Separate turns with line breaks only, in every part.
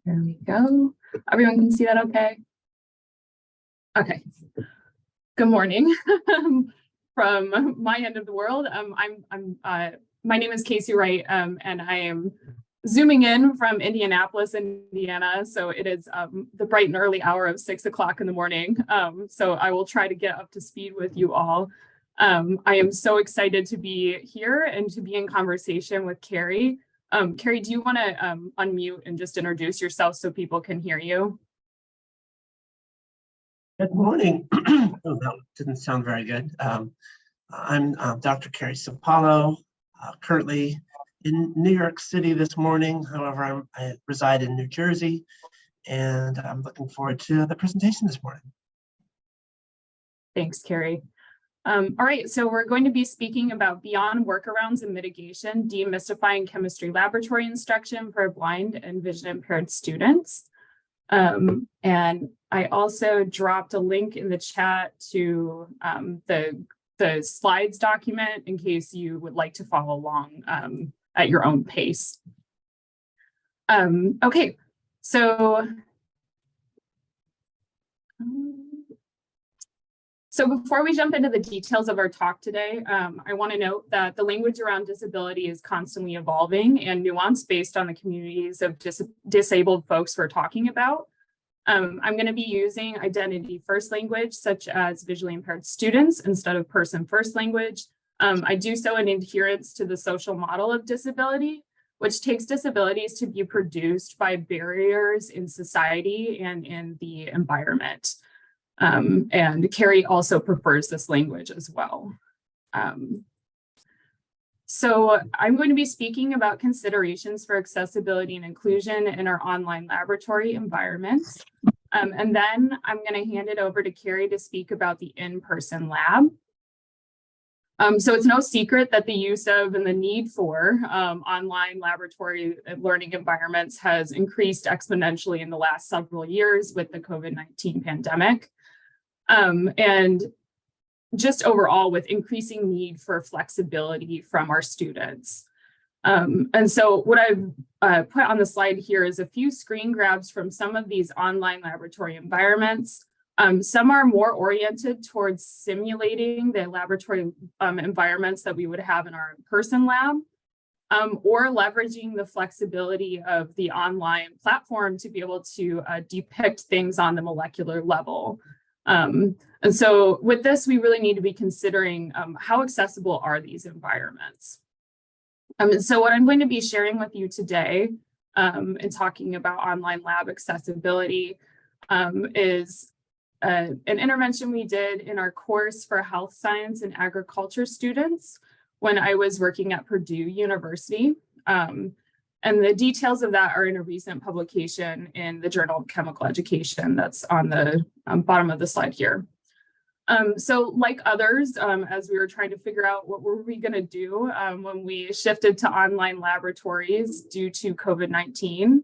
There we go. Everyone can see that okay? Okay. Good morning from my end of the world. My name is Casey Wright, and I am zooming in from Indianapolis, Indiana. So it is the bright and early hour of 6 o'clock in the morning. So I will try to get up to speed with you all. I am so excited to be here and to be in conversation with Carrie. Carrie, do you want to unmute and just introduce yourself so people can hear you?
Good morning. Oh, that didn't sound very good. I'm Dr. Carrie Sapalo, currently in New York City this morning. However, I reside in New Jersey, and I'm looking forward to the presentation this morning.
Thanks, Carrie. All right, so we're going to be speaking about beyond workarounds and mitigation, demystifying chemistry laboratory instruction for blind and vision impaired students. And I also dropped a link in the chat to the slides document in case you would like to follow along at your own pace. Okay, so before we jump into the details of our talk today, I want to note that the language around disability is constantly evolving and nuanced based on the communities of disabled folks we're talking about. I'm going to be using identity first language, such as visually impaired students, instead of person first language. I do so in adherence to the social model of disability, which takes disabilities to be produced by barriers in society and in the environment. And Carrie also prefers this language as well. So I'm going to be speaking about considerations for accessibility and inclusion in our online laboratory environments. And then I'm going to hand it over to Carrie to speak about the in-person lab. So it's no secret that the use of and the need for online laboratory learning environments has increased exponentially in the last several years with the COVID-19 pandemic. And just overall with increasing need for flexibility from our students. And so what I've put on the slide here is a few screen grabs from some of these online laboratory environments. Some are more oriented towards simulating the laboratory environments that we would have in our in-person lab, or leveraging the flexibility of the online platform to be able to depict things on the molecular level. And so with this, we really need to be considering how accessible are these environments. And so what I'm going to be sharing with you today in talking about online lab accessibility is an intervention we did in our course for health science and agriculture students when I was working at Purdue University. And the details of that are in a recent publication in the Journal of Chemical Education that's on the bottom of the slide here. So like others, as we were trying to figure out what were we going to do when we shifted to online laboratories due to COVID-19,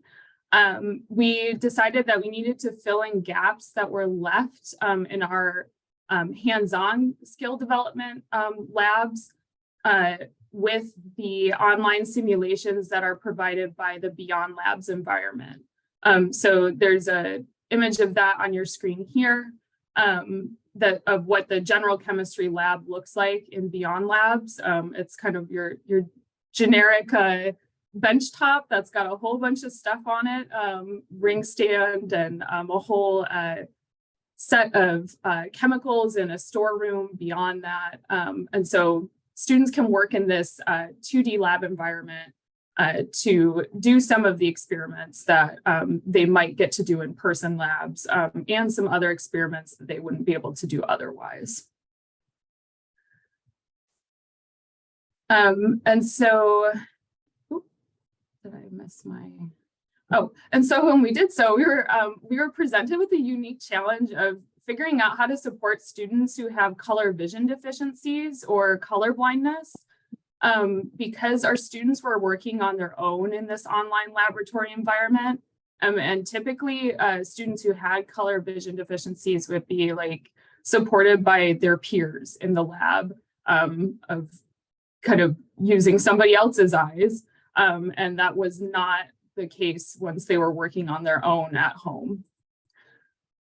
we decided that we needed to fill in gaps that were left in our hands-on skill development labs with the online simulations that are provided by the Beyond Labs environment. So there's an image of that on your screen here, of what the general chemistry lab looks like in Beyond Labs. It's kind of your generic bench top that's got a whole bunch of stuff on it, ring stand and a whole set of chemicals in a storeroom beyond that. And so students can work in this 2D lab environment to do some of the experiments that they might get to do in person labs and some other experiments that they wouldn't be able to do otherwise. And so, did I miss my? Oh, and so when we did so, we were presented with a unique challenge of figuring out how to support students who have color vision deficiencies or color blindness. Because our students were working on their own in this online laboratory environment. And typically students who had color vision deficiencies would be like supported by their peers in the lab of kind of using somebody else's eyes. And that was not the case once they were working on their own at home.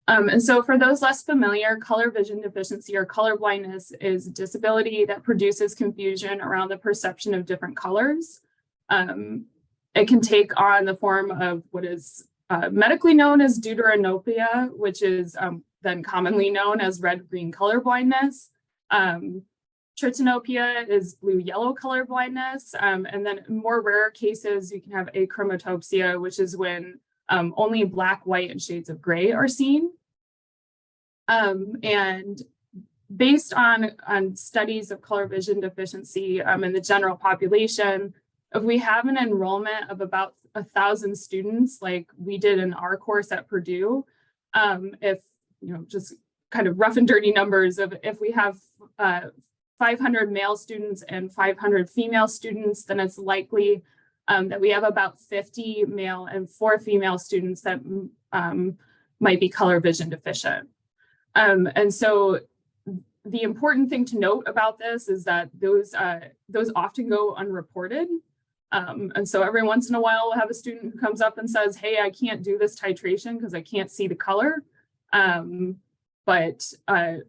And so for those less familiar, color vision deficiency or color blindness is a disability that produces confusion around the perception of different colors. It can take on the form of what is medically known as deuteranopia, which is then commonly known as red-green color blindness. Tritanopia is blue-yellow color blindness. And then in more rare cases, you can have achromatopsia, which is when only black, white, and shades of gray are seen. And based on studies of color vision deficiency in the general population, if we have an enrollment of about 1,000 students, like we did in our course at Purdue, if, just kind of rough and dirty numbers of if we have 500 male students and 500 female students, then it's likely that we have about 50 male and 4 female students that might be color vision deficient. And so the important thing to note about this is that those often go unreported. And so every once in a while, we'll have a student who comes up and says, hey, I can't do this titration because I can't see the color. But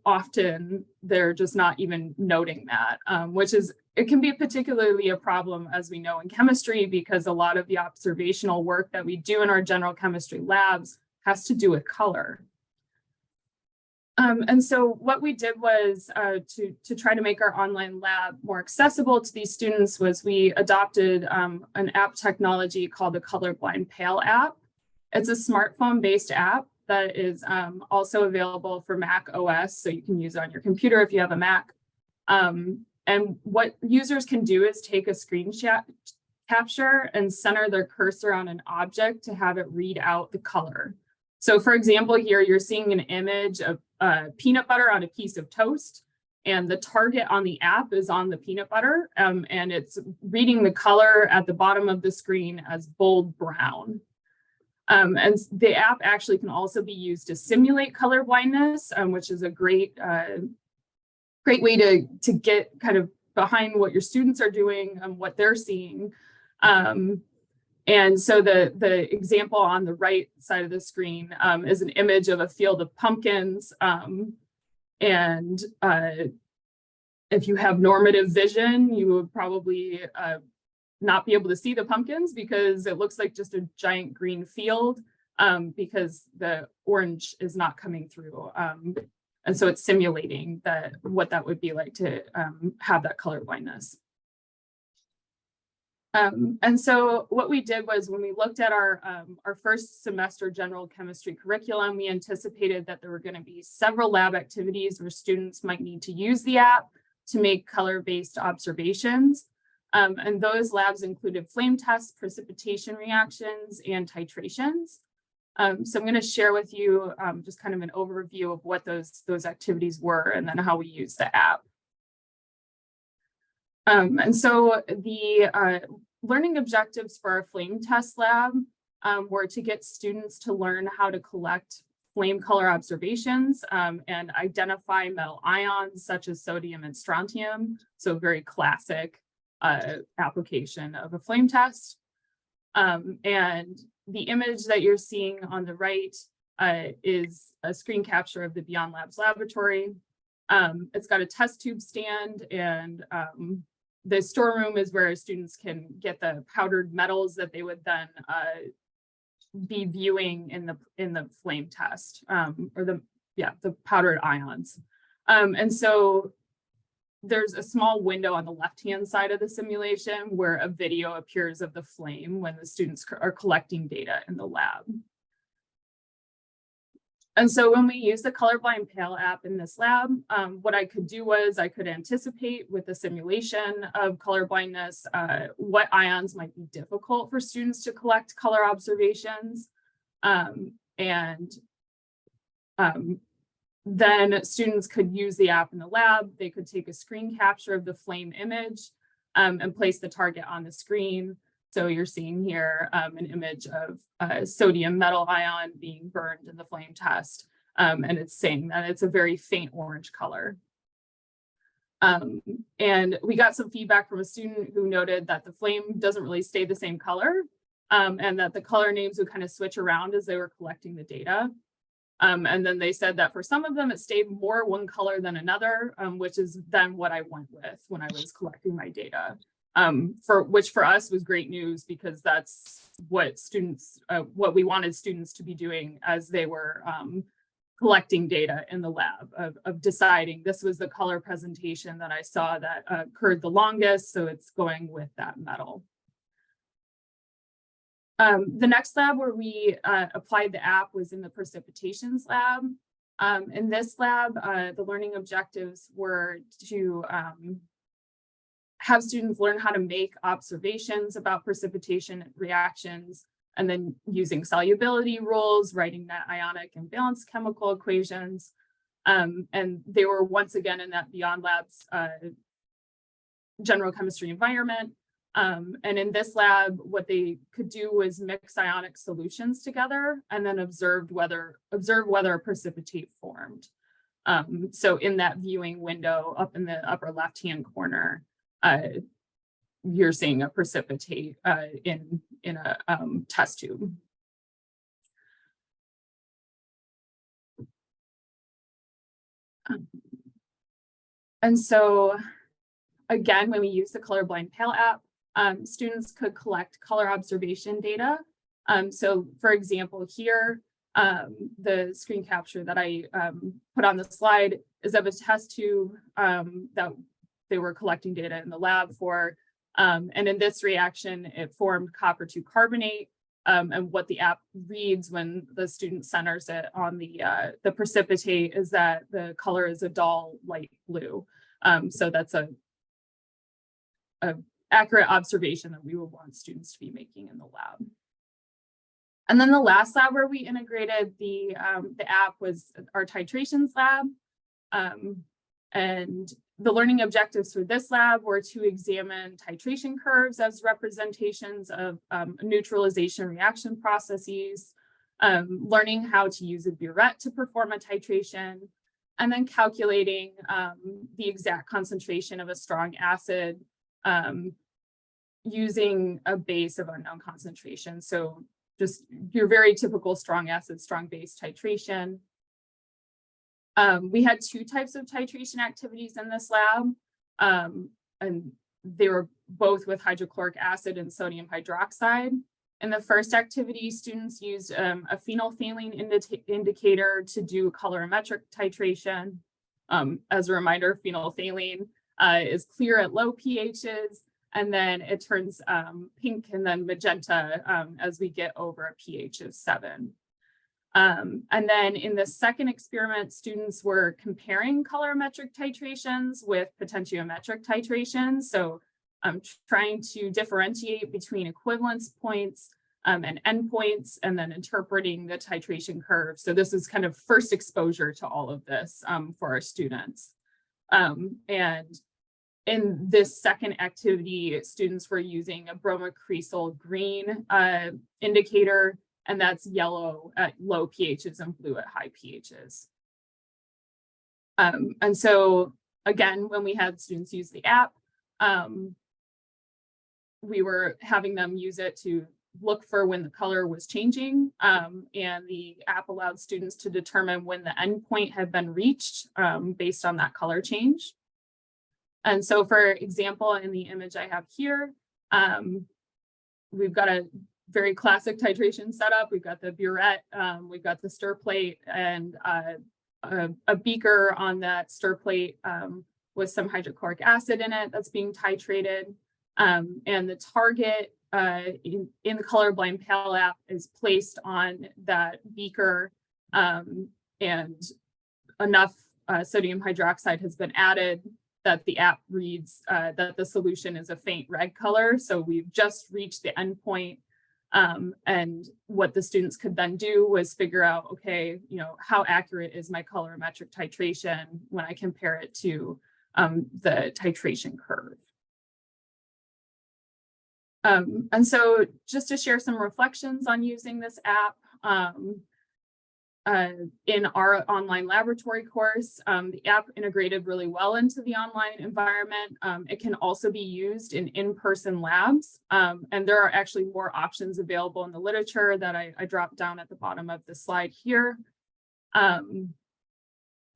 often they're just not even noting that, which is, it can be particularly a problem, as we know in chemistry, because a lot of the observational work that we do in our general chemistry labs has to do with color. And so what we did was to try to make our online lab more accessible to these students was we adopted an app technology called the Colorblind Pale app. It's a smartphone-based app that is also available for Mac OS, so you can use it on your computer if you have a Mac. And what users can do is take a screen capture and center their cursor on an object to have it read out the color. So for example, here you're seeing an image of peanut butter on a piece of toast, and the target on the app is on the peanut butter, and it's reading the color at the bottom of the screen as bold brown. And the app actually can also be used to simulate color blindness, which is a great way to get kind of behind what your students are doing and what they're seeing. And so the example on the right side of the screen is an image of a field of pumpkins. And if you have normative vision, you would probably not be able to see the pumpkins because it looks like just a giant green field because the orange is not coming through. And so it's simulating what that would be like to have that color blindness. And so what we did was when we looked at our first semester general chemistry curriculum, we anticipated that there were going to be several lab activities where students might need to use the app to make color-based observations. And those labs included flame tests, precipitation reactions, and titrations. So I'm going to share with you just kind of an overview of what those activities were and then how we use the app. And so the learning objectives for our flame test lab were to get students to learn how to collect flame color observations and identify metal ions such as sodium and strontium. So very classic application of a flame test. And the image that you're seeing on the right is a screen capture of the Beyond Labs laboratory. It's got a test tube stand, and the storeroom is where students can get the powdered metals that they would then be viewing in the flame test, or the powdered ions. And so there's a small window on the left-hand side of the simulation where a video appears of the flame when the students are collecting data in the lab. And so when we use the Colorblind Pale app in this lab, what I could do was I could anticipate with the simulation of color blindness what ions might be difficult for students to collect color observations. Then students could use the app in the lab. They could take a screen capture of the flame image and place the target on the screen. So you're seeing here an image of a sodium metal ion being burned in the flame test. And it's saying that it's a very faint orange color. And we got some feedback from a student who noted that the flame doesn't really stay the same color. and that the color names would kind of switch around as they were collecting the data. And then they said that for some of them, it stayed more one color than another, which is then what I went with when I was collecting my data, which for us was great news, because that's what students, what we wanted students to be doing as they were collecting data in the lab, of deciding this was the color presentation that I saw that occurred the longest, so it's going with that metal. The next lab where we applied the app was in the precipitations lab. In this lab, the learning objectives were to have students learn how to make observations about precipitation reactions, and then using solubility rules, writing net ionic and balanced chemical equations. And they were once again in that Beyond Labs general chemistry environment. And in this lab, what they could do was mix ionic solutions together and then observe whether a precipitate formed. So in that viewing window up in the upper left-hand corner, you're seeing a precipitate in a test tube. And so again, when we use the Colorblind Pale app, students could collect color observation data. So for example, here, the screen capture that I put on the slide is of a test tube that they were collecting data in the lab for. And in this reaction, it formed copper-2 carbonate. And what the app reads when the student centers it on the precipitate is that the color is a dull light blue. So that's a accurate observation that we would want students to be making in the lab. And then the last lab where we integrated the app was our titrations lab. And the learning objectives for this lab were to examine titration curves as representations of neutralization reaction processes, learning how to use a burette to perform a titration, and then calculating the exact concentration of a strong acid using a base of unknown concentration. So just your very typical strong acid, strong base titration. We had two types of titration activities in this lab, and they were both with hydrochloric acid and sodium hydroxide. In the first activity, students used a phenolphthalein indicator to do colorimetric titration. As a reminder, phenolphthalein is clear at low pHs, and then it turns pink and then magenta as we get over a pH of 7. And then in the second experiment, students were comparing colorimetric titrations with potentiometric titrations. So trying to differentiate between equivalence points and endpoints, and then interpreting the titration curve. So this is kind of first exposure to all of this for our students. And in this second activity, students were using a bromocresol green indicator, and that's yellow at low pHs and blue at high pHs. And so again, when we had students use the app, we were having them use it to look for when the color was changing, and the app allowed students to determine when the endpoint had been reached based on that color change. And so for example, in the image I have here, we've got a very classic titration setup. We've got the burette, we've got the stir plate, and a beaker on that stir plate with some hydrochloric acid in it that's being titrated. And the target in the Colorblind Pale app is placed on that beaker, and enough sodium hydroxide has been added that the app reads that the solution is a faint red color. So we've just reached the endpoint. And what the students could then do was figure out, okay, you know, how accurate is my colorimetric titration when I compare it to the titration curve. And so just to share some reflections on using this app, in our online laboratory course. The app integrated really well into the online environment. It can also be used in in-person labs. And there are actually more options available in the literature that I dropped down at the bottom of the slide here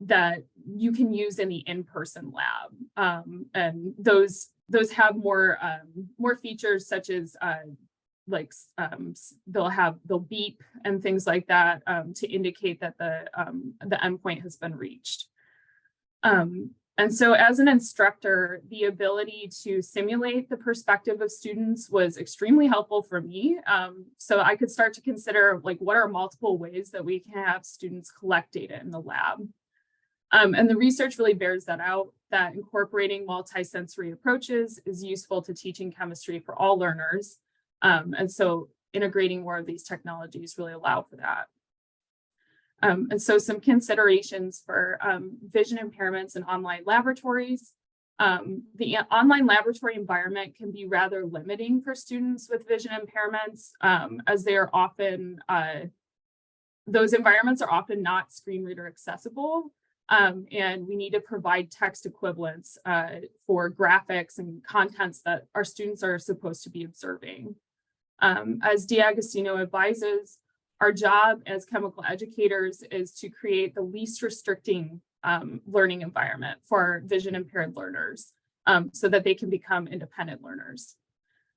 that you can use in the in-person lab. And those have more features such as they'll beep and things like that to indicate that the endpoint has been reached. And so as an instructor, the ability to simulate the perspective of students was extremely helpful for me. So I could start to consider like, what are multiple ways that we can have students collect data in the lab? And the research really bears that out, that incorporating multisensory approaches is useful to teaching chemistry for all learners. And so integrating more of these technologies really allow for that. And so some considerations for vision impairments in online laboratories. The online laboratory environment can be rather limiting for students with vision impairments, as they are often, those environments are often not screen reader accessible. And we need to provide text equivalents for graphics and contents that our students are supposed to be observing. As D'Agostino advises, our job as chemical educators is to create the least restricting learning environment for our vision impaired learners so that they can become independent learners.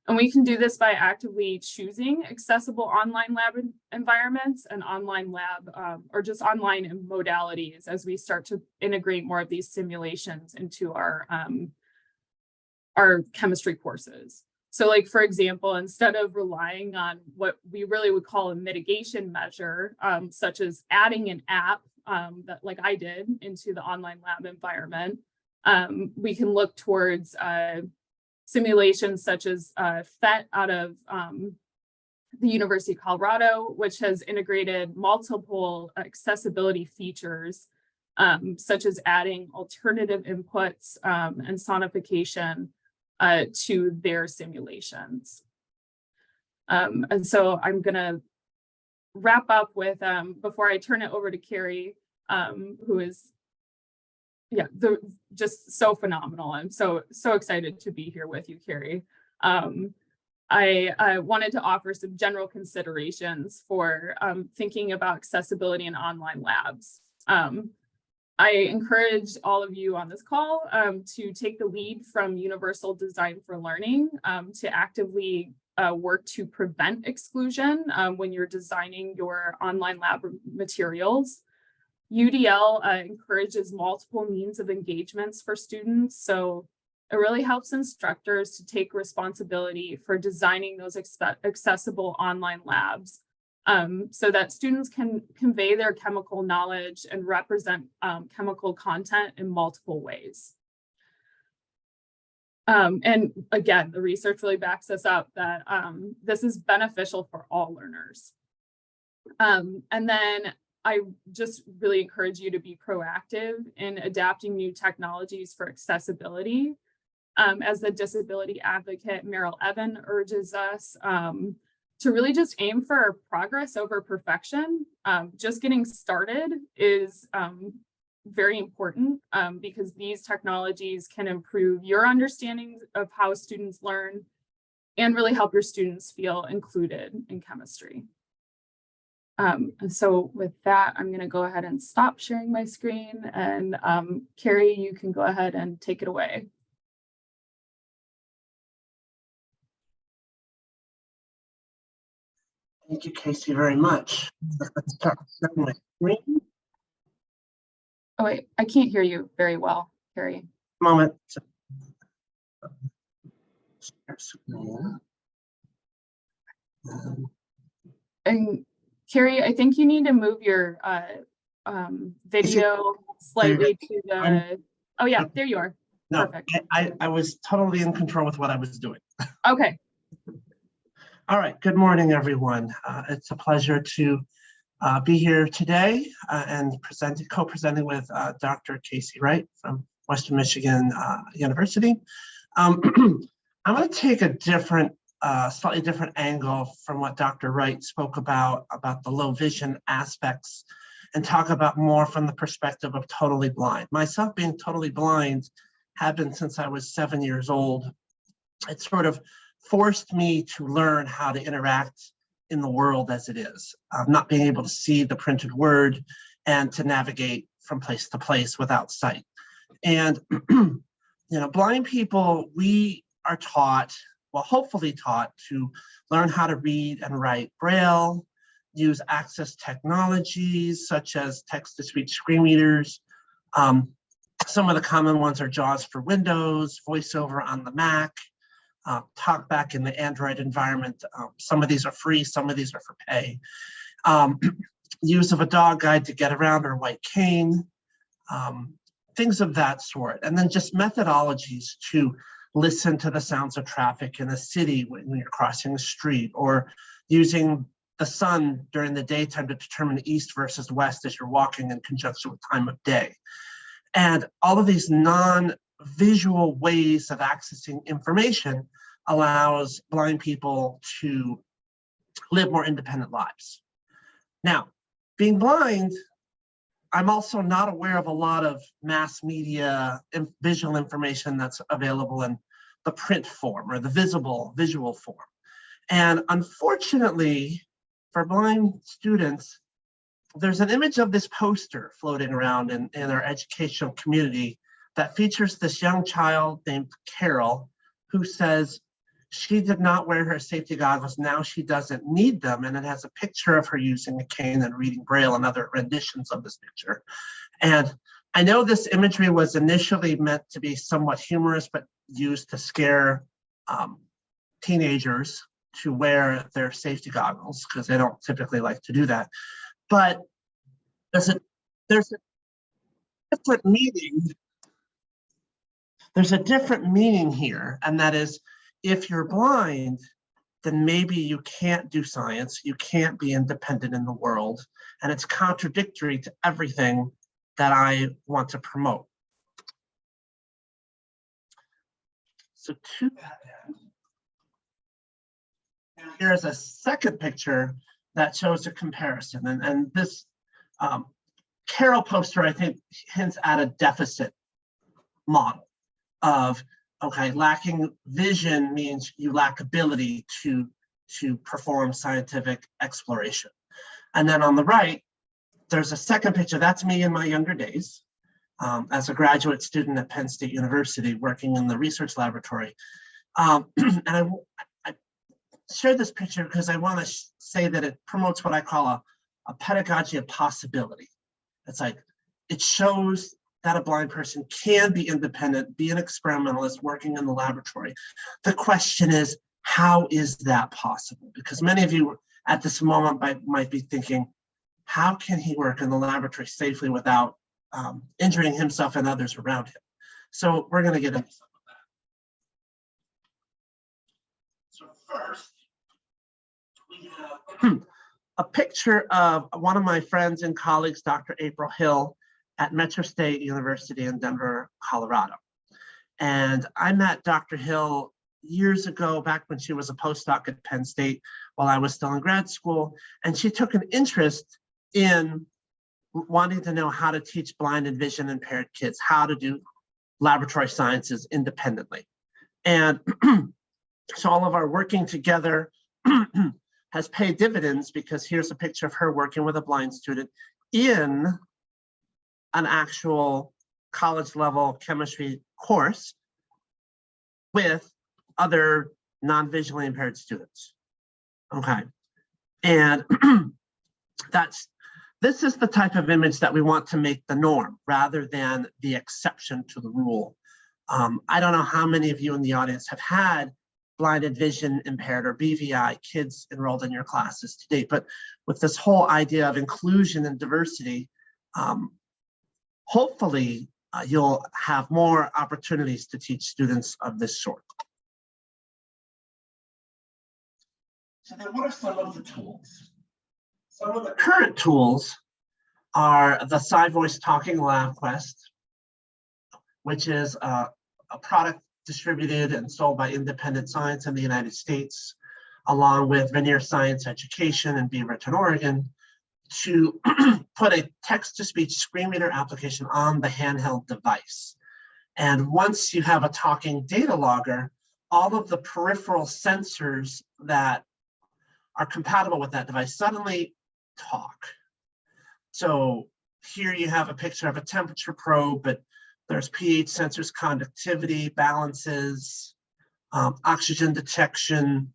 And we can do this by actively choosing accessible online lab environments and online lab or just online modalities as we start to integrate more of these simulations into our chemistry courses. So like, for example, instead of relying on what we really would call a mitigation measure, such as adding an app that like I did into the online lab environment, we can look towards simulations such as PhET out of the University of Colorado, which has integrated multiple accessibility features, such as adding alternative inputs and sonification to their simulations. And so I'm gonna wrap up with, before I turn it over to Carrie, who is just so phenomenal. I'm so excited to be here with you, Carrie. I wanted to offer some general considerations for thinking about accessibility in online labs. I encourage all of you on this call to take the lead from Universal Design for Learning to actively work to prevent exclusion when you're designing your online lab materials. UDL encourages multiple means of engagements for students, so it really helps instructors to take responsibility for designing those accessible online labs so that students can convey their chemical knowledge and represent chemical content in multiple ways. And again, the research really backs us up that this is beneficial for all learners. And then I just really encourage you to be proactive in adapting new technologies for accessibility. As the disability advocate Meryl Evan urges us to really just aim for progress over perfection. Just getting started is very important because these technologies can improve your understanding of how students learn and really help your students feel included in chemistry. And so with that, I'm going to go ahead and stop sharing my screen, and Carrie, you can go ahead and take it away.
Thank you, Casey, very much. Let's start sharing my screen.
Oh wait, I can't hear you very well, Carrie.
Moment. Share screen.
And Carrie, I think you need to move your video slightly to the, oh yeah, there you are.
No,
perfect.
I was totally in control with what I was doing.
Okay.
All right, good morning, everyone. It's a pleasure to be here today and co-presenting with Dr. Casey Wright from Western Michigan University. I'm going to take a slightly different angle from what Dr. Wright spoke about the low vision aspects and talk about more from the perspective of totally blind. Myself being totally blind had been since I was 7 years old. It sort of forced me to learn how to interact in the world as it is, not being able to see the printed word and to navigate from place to place without sight. And blind people, we are taught, well, hopefully taught, to learn how to read and write Braille, use access technologies such as text-to-speech screen readers. Some of the common ones are JAWS for Windows, VoiceOver on the Mac, TalkBack in the Android environment. Some of these are free, some of these are for pay. Use of a dog guide to get around or white cane, things of that sort. And then just methodologies to listen to the sounds of traffic in a city when you're crossing the street, or using the sun during the daytime to determine east versus west as you're walking in conjunction with time of day. And all of these non-visual ways of accessing information allows blind people to live more independent lives. Now, being blind, I'm also not aware of a lot of mass media visual information that's available in the print form or the visual form. And unfortunately, for blind students, there's an image of this poster floating around in our educational community that features this young child named Carol, who says she did not wear her safety goggles, now she doesn't need them, and it has a picture of her using a cane and reading Braille and other renditions of this picture. And I know this imagery was initially meant to be somewhat humorous, but used to scare teenagers to wear their safety goggles, because they don't typically like to do that. But there's a different meaning. There's a different meaning here, and that is, if you're blind, then maybe you can't do science, you can't be independent in the world, and it's contradictory to everything that I want to promote. So to that end, here's a second picture that shows a comparison. And this Carol poster, I think, hints at a deficit model of, okay, lacking vision means you lack ability to perform scientific exploration. And then on the right, there's a second picture. That's me in my younger days as a graduate student at Penn State University working in the research laboratory. And I share this picture because I want to say that it promotes what I call a pedagogy of possibility. It's like, it shows that a blind person can be independent, be an experimentalist working in the laboratory. The question is, how is that possible? Because many of you at this moment might be thinking, how can he work in the laboratory safely without injuring himself and others around him? So we're going to get into some of that. So first, we have a picture of one of my friends and colleagues, Dr. April Hill, at Metro State University in Denver, Colorado. And I met Dr. Hill years ago, back when she was a postdoc at Penn State while I was still in grad school. And she took an interest in wanting to know how to teach blind and vision impaired kids, how to do laboratory sciences independently. And so all of our working together has paid dividends, because here's a picture of her working with a blind student in an actual college level chemistry course with other non-visually impaired students. Okay. And this is the type of image that we want to make the norm rather than the exception to the rule. I don't know how many of you in the audience have had blind and vision impaired or BVI kids enrolled in your classes to date, but with this whole idea of inclusion and diversity, hopefully you'll have more opportunities to teach students of this sort. So then what are some of the tools? Some of the current tools are the SciVoice Talking Lab Quest, which is a product distributed and sold by Independent Science in the United States, along with Veneer Science Education in Beaverton, Oregon, to put a text-to-speech screen reader application on the handheld device. And once you have a talking data logger, all of the peripheral sensors that are compatible with that device suddenly talk. So here you have a picture of a temperature probe, but there's pH sensors, conductivity, balances, oxygen detection,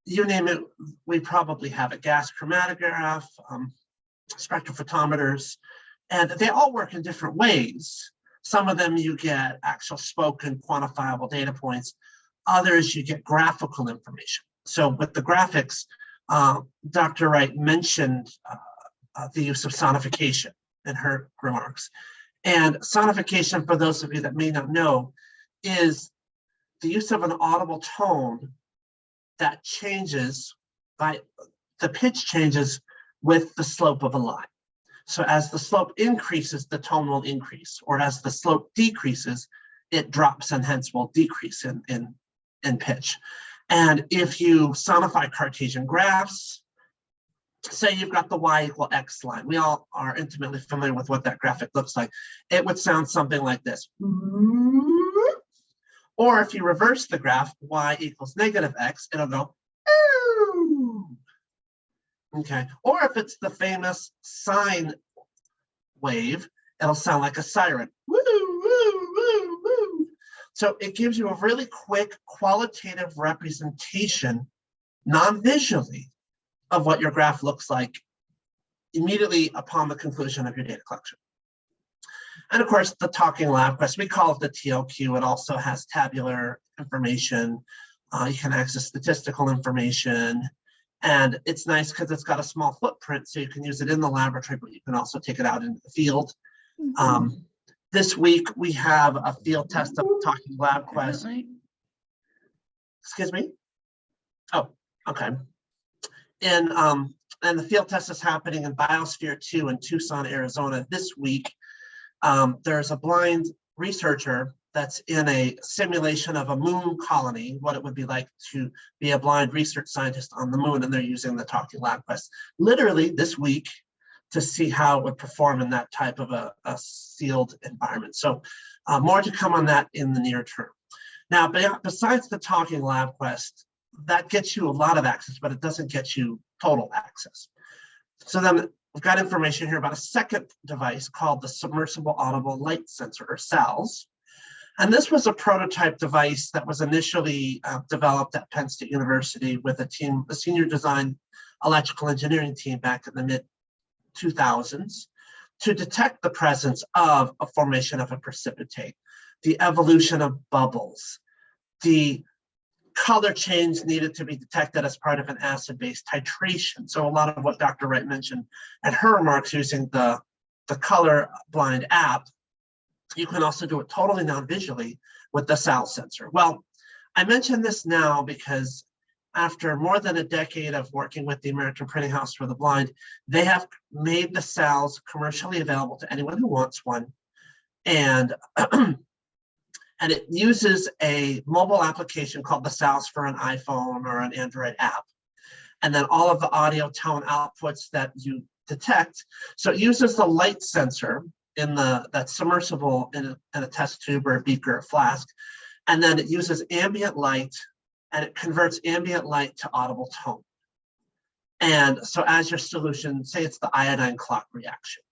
you name it, we probably have a gas chromatograph, spectrophotometers, and they all work in different ways. Some of them you get actual spoken quantifiable data points. Others you get graphical information. So with the graphics, Dr. Wright mentioned the use of sonification in her remarks. And sonification, for those of you that may not know, is the use of an audible tone that changes by the pitch changes with the slope of a line. So as the slope increases, the tone will increase, or as the slope decreases, it drops and hence will decrease in pitch. And if you sonify Cartesian graphs, say you've got the y equal x line, we all are intimately familiar with what that graphic looks like. It would sound something like this. Or if you reverse the graph, y equals negative x, it'll go, ooh. Okay. Or if it's the famous sine wave, it'll sound like a siren. Woo, woo, woo, woo. So it gives you a really quick qualitative representation, non-visually, of what your graph looks like immediately upon the conclusion of your data collection. And of course, the talking lab quest, we call it the TLQ. It also has tabular information. You can access statistical information. And it's nice because it's got a small footprint, so you can use it in the laboratory, but you can also take it out into the field. This week, we have a field test of Talking Lab Quest. Excuse me? Oh, okay. And the field test is happening in Biosphere 2 in Tucson, Arizona this week. There's a blind researcher that's in a simulation of a moon colony, what it would be like to be a blind research scientist on the moon, and they're using the Talking Lab Quest literally this week to see how it would perform in that type of a sealed environment. So more to come on that in the near term. Now, besides the Talking Lab Quest, that gets you a lot of access, but it doesn't get you total access. So then we've got information here about a second device called the Submersible Audible Light Sensor, or SALS. And this was a prototype device that was initially developed at Penn State University with a team, a senior design electrical engineering team back in the mid-2000s, to detect the presence of a formation of a precipitate, the evolution of bubbles, the color change needed to be detected as part of an acid-base titration. So a lot of what Dr. Wright mentioned at her remarks using the color blind app, you can also do it totally non-visually with the SALS sensor. Well, I mention this now because after more than a decade of working with the American Printing House for the Blind, they have made the SALS commercially available to anyone who wants one. And it uses a mobile application called the SALS for an iPhone or an Android app. And then all of the audio tone outputs that you detect. So it uses the light sensor in that's submersible in a test tube or a beaker or flask. And then it uses ambient light, and it converts ambient light to audible tone. And so as your solution, say it's the iodine clock reaction,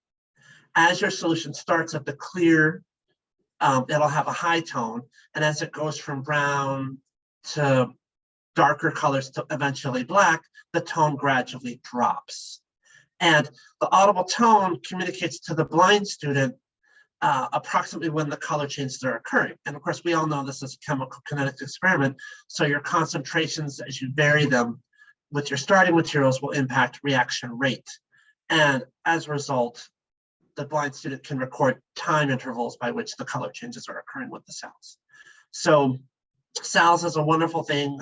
as your solution starts at the clear, it'll have a high tone, and as it goes from brown to darker colors to eventually black, the tone gradually drops. And the audible tone communicates to the blind student approximately when the color changes are occurring. And of course, we all know this is a chemical kinetics experiment, so your concentrations as you vary them with your starting materials will impact reaction rate. And as a result, the blind student can record time intervals by which the color changes are occurring with the SALS. So SALS is a wonderful thing.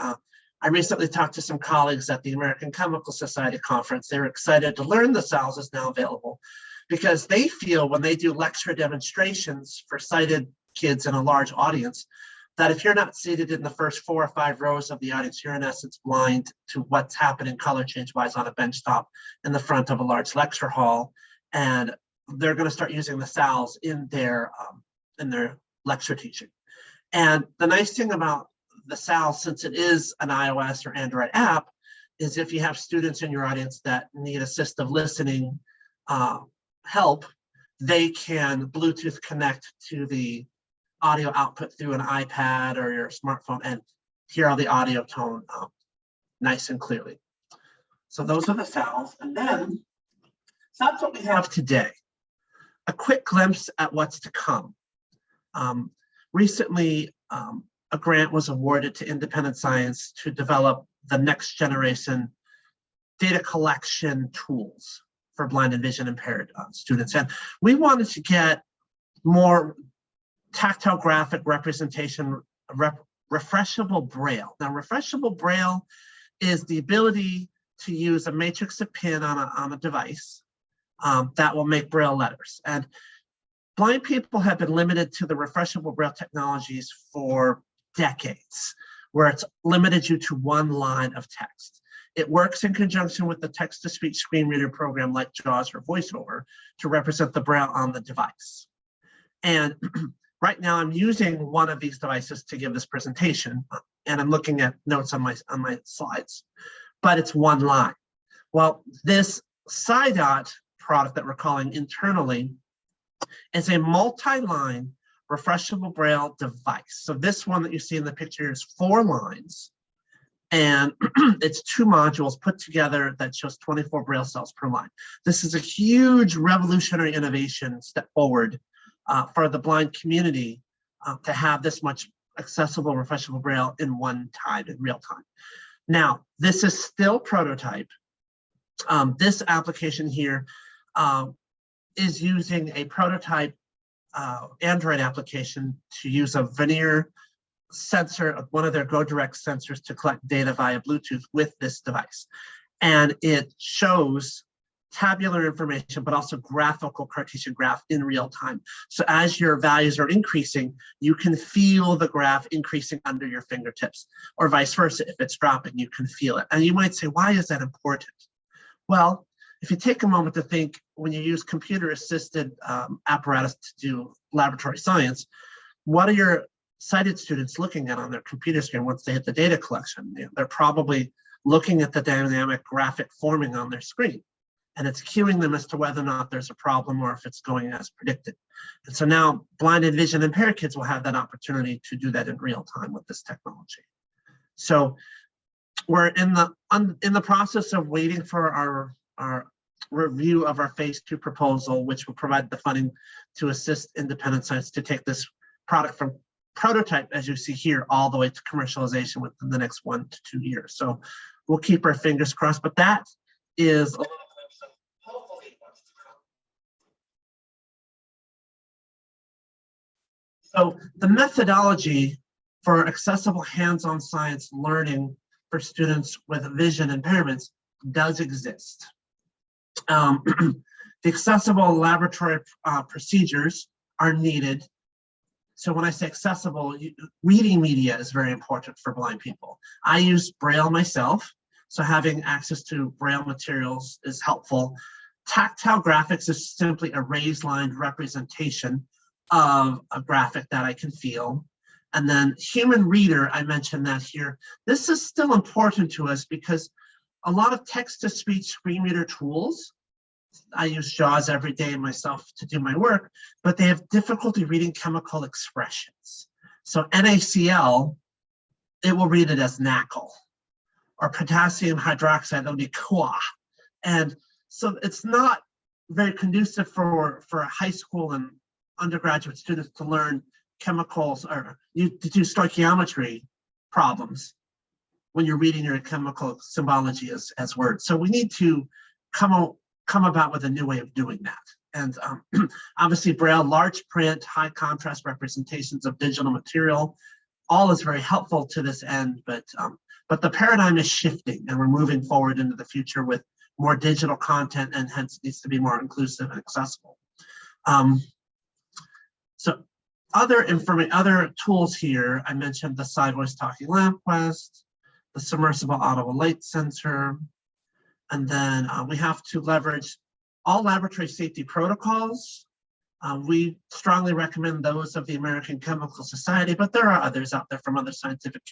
I recently talked to some colleagues at the American Chemical Society conference. They were excited to learn the SALS is now available because they feel when they do lecture demonstrations for sighted kids in a large audience, that if you're not seated in the first 4 or 5 rows of the audience, you're in essence blind to what's happening color change wise on a bench top in the front of a large lecture hall. And they're going to start using the SALs in their lecture teaching. And the nice thing about the SAL, since it is an iOS or Android app, is if you have students in your audience that need assistive listening help, they can Bluetooth connect to the audio output through an iPad or your smartphone and hear all the audio tone nice and clearly. So those are the SALs. And then, so that's what we have today. A quick glimpse at what's to come. Recently, a grant was awarded to Independent Science to develop the next generation data collection tools for blind and vision impaired students. And we wanted to get more tactile graphic representation, refreshable braille. Now, refreshable braille is the ability to use a matrix of pin on a device that will make braille letters. And blind people have been limited to the refreshable braille technologies for decades, where it's limited you to one line of text. It works in conjunction with the text-to-speech screen reader program like JAWS or VoiceOver to represent the braille on the device. And right now I'm using one of these devices to give this presentation, and I'm looking at notes on my slides, but it's one line. Well, this SciDot product that we're calling internally is a multi-line refreshable braille device. So this one that you see in the picture is 4 lines, and it's 2 modules put together that shows 24 braille cells per line. This is a huge revolutionary innovation step forward for the blind community to have this much accessible refreshable braille in one time, in real time. Now, this is still prototype. This application here is using a prototype Android application to use a veneer sensor, one of their GoDirect sensors, to collect data via Bluetooth with this device. And it shows tabular information, but also graphical Cartesian graph in real time. So as your values are increasing, you can feel the graph increasing under your fingertips, or vice versa. If it's dropping, you can feel it. And you might say, why is that important? Well, if you take a moment to think, when you use computer-assisted apparatus to do laboratory science, what are your sighted students looking at on their computer screen once they hit the data collection? They're probably looking at the dynamic graphic forming on their screen, and it's cueing them as to whether or not there's a problem or if it's going as predicted. And so now blind and vision impaired kids will have that opportunity to do that in real time with this technology. So we're in the process of waiting for our review of our phase 2 proposal, which will provide the funding to assist Independent Science to take this product from prototype, as you see here, all the way to commercialization within the next 1 to 2 years. So we'll keep our fingers crossed, but that is a little glimpse of hopefully what's to come. So the methodology for accessible hands-on science learning for students with vision impairments does exist. The accessible laboratory procedures are needed. So when I say accessible, reading media is very important for blind people. I use Braille myself, so having access to Braille materials is helpful. Tactile graphics is simply a raised line representation of a graphic that I can feel. And then human reader, I mentioned that here. This is still important to us because a lot of text-to-speech screen reader tools, I use JAWS every day myself to do my work, but they have difficulty reading chemical expressions. So NaCl, it will read it as NaCl, or potassium hydroxide, it'll be CoA. And so it's not very conducive for high school and undergraduate students to learn chemicals or to do stoichiometry problems when you're reading your chemical symbology as words. So we need to come about with a new way of doing that. And obviously Braille, large print, high contrast representations of digital material, all is very helpful to this end, but the paradigm is shifting and we're moving forward into the future with more digital content, and hence needs to be more inclusive and accessible. So other tools here, I mentioned the side voice talking lamp quest, the submersible audible light sensor, and then we have to leverage all laboratory safety protocols. We strongly recommend those of the American Chemical Society, but there are others out there from other scientific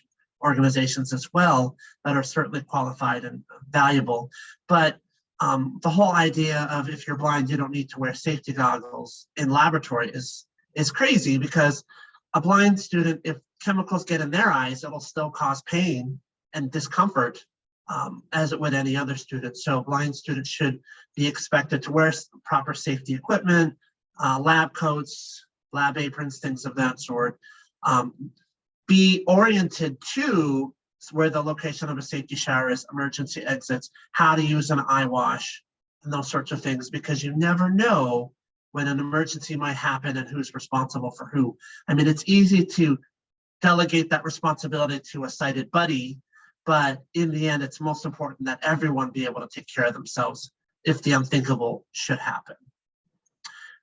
organizations as well that are certainly qualified and valuable. But the whole idea of if you're blind, you don't need to wear safety goggles in laboratory is crazy, because a blind student, if chemicals get in their eyes, it'll still cause pain and discomfort as it would any other student. So blind students should be expected to wear proper safety equipment, lab coats, lab aprons, things of that sort. Be oriented to where the location of a safety shower is, emergency exits, how to use an eye wash, and those sorts of things, because you never know when an emergency might happen and who's responsible for who. I mean, it's easy to delegate that responsibility to a sighted buddy, but in the end, it's most important that everyone be able to take care of themselves if the unthinkable should happen.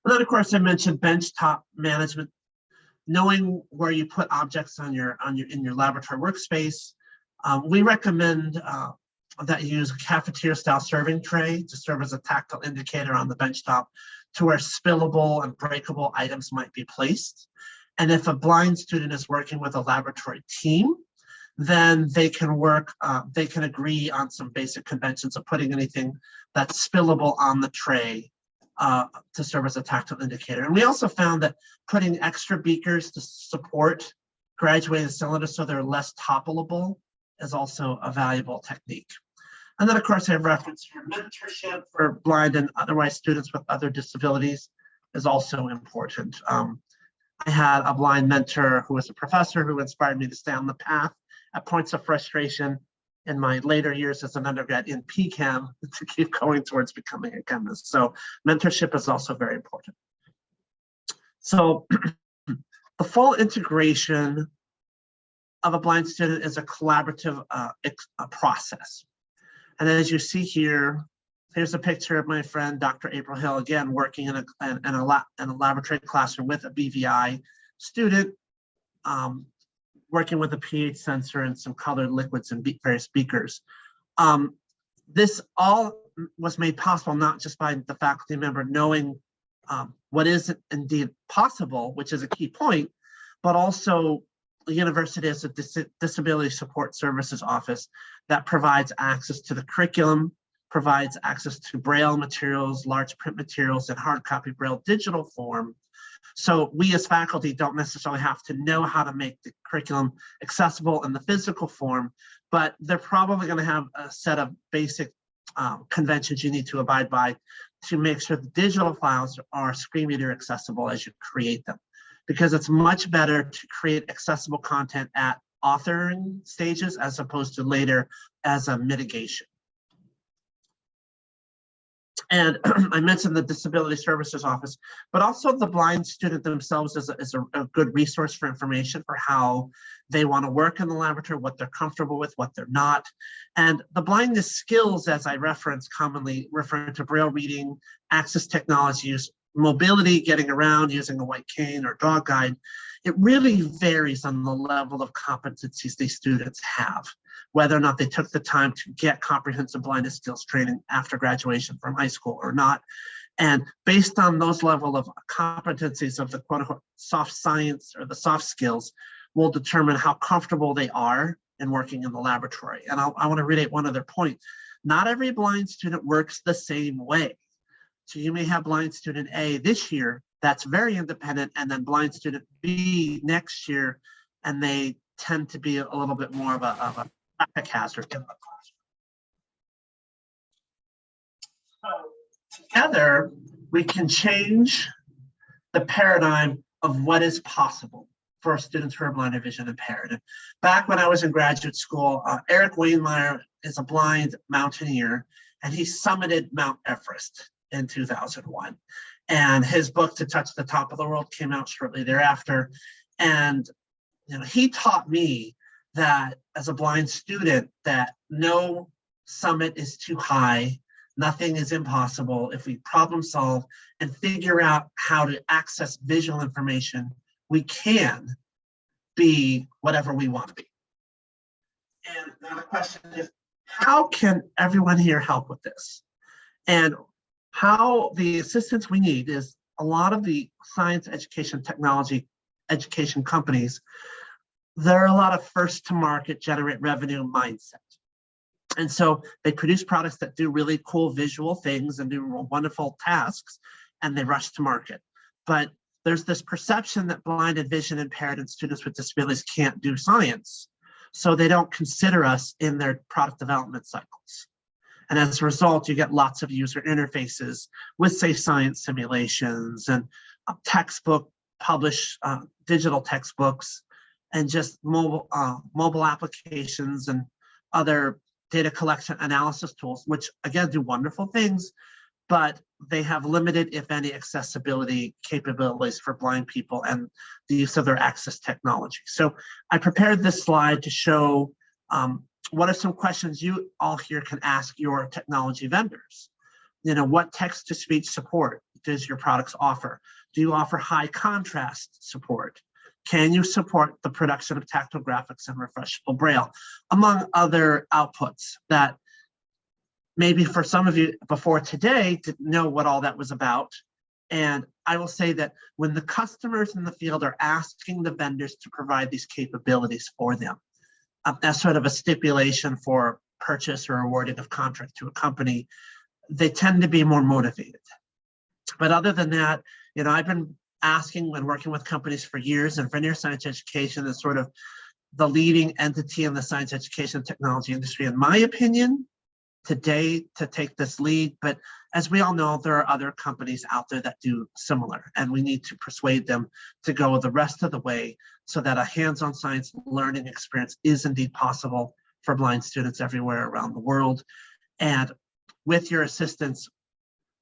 And then, of course, I mentioned benchtop management, knowing where you put objects in your laboratory workspace. We recommend that you use a cafeteria-style serving tray to serve as a tactile indicator on the benchtop to where spillable and breakable items might be placed. And if a blind student is working with a laboratory team, then they can they can agree on some basic conventions of putting anything that's spillable on the tray to serve as a tactile indicator. And we also found that putting extra beakers to support graduated cylinders so they're less toppleable is also a valuable technique. And then, of course, I have reference for mentorship for blind and otherwise students with other disabilities is also important. I had a blind mentor who was a professor who inspired me to stay on the path at points of frustration in my later years as an undergrad in PChem to keep going towards becoming a chemist. So mentorship is also very important. So the full integration of a blind student is a collaborative process. And as you see here, here's a picture of my friend, Dr. April Hill, again, working in a laboratory classroom with a BVI student, working with a pH sensor and some colored liquids and various beakers. This all was made possible not just by the faculty member knowing what is indeed possible, which is a key point, but also the university has a disability support services office that provides access to the curriculum, provides access to Braille materials, large print materials, and hard copy Braille digital form. So we as faculty don't necessarily have to know how to make the curriculum accessible in the physical form, but they're probably going to have a set of basic conventions you need to abide by to make sure the digital files are screen reader accessible as you create them, because it's much better to create accessible content at authoring stages as opposed to later as a mitigation. And I mentioned the Disability Services Office, but also the blind student themselves is a good resource for information for how they want to work in the laboratory, what they're comfortable with, what they're not. And the blindness skills, as I reference, commonly refer to Braille reading, access technologies, mobility, getting around using a white cane or dog guide. It really varies on the level of competencies these students have, whether or not they took the time to get comprehensive blindness skills training after graduation from high school or not. And based on those level of competencies of the quote unquote soft science or the soft skills will determine how comfortable they are in working in the laboratory. And I want to reiterate one other point. Not every blind student works the same way. So you may have blind student A this year that's very independent, and then blind student B next year, and they tend to be a little bit more of a traffic hazard in the classroom. So together, we can change the paradigm of what is possible for students who are blind or vision impaired. And back when I was in graduate school, Eric Wainmeyer is a blind mountaineer, and he summited Mount Everest in 2001. And his book, To Touch the Top of the World, came out shortly thereafter. And he taught me that as a blind student, that no summit is too high, nothing is impossible if we problem solve and figure out how to access visual information we can be whatever we want to be. And now the question is, how can everyone here help with this? And how the assistance we need is a lot of the science, education, technology, education companies, they're a lot of first to market, generate revenue mindset. And so they produce products that do really cool visual things and do wonderful tasks, and they rush to market. But there's this perception that blind and vision impaired and students with disabilities can't do science. So they don't consider us in their product development cycles. And as a result, you get lots of user interfaces with, say, science simulations and textbook, digital textbooks, and just mobile applications and other data collection analysis tools, which again do wonderful things, but they have limited, if any, accessibility capabilities for blind people and the use of their access technology. So I prepared this slide to show what are some questions you all here can ask your technology vendors. You know, what text-to-speech support does your products offer? Do you offer high contrast support? Can you support the production of tactile graphics and refreshable braille, among other outputs that maybe for some of you before today didn't know what all that was about? And I will say that when the customers in the field are asking the vendors to provide these capabilities for them, as sort of a stipulation for purchase or awarding of contract to a company, they tend to be more motivated. But other than that, you know, I've been asking when working with companies for years, and Vernier Science Education is sort of the leading entity in the science education and technology industry, in my opinion, today to take this lead. But as we all know, there are other companies out there that do similar, and we need to persuade them to go the rest of the way so that a hands-on science learning experience is indeed possible for blind students everywhere around the world. And with your assistance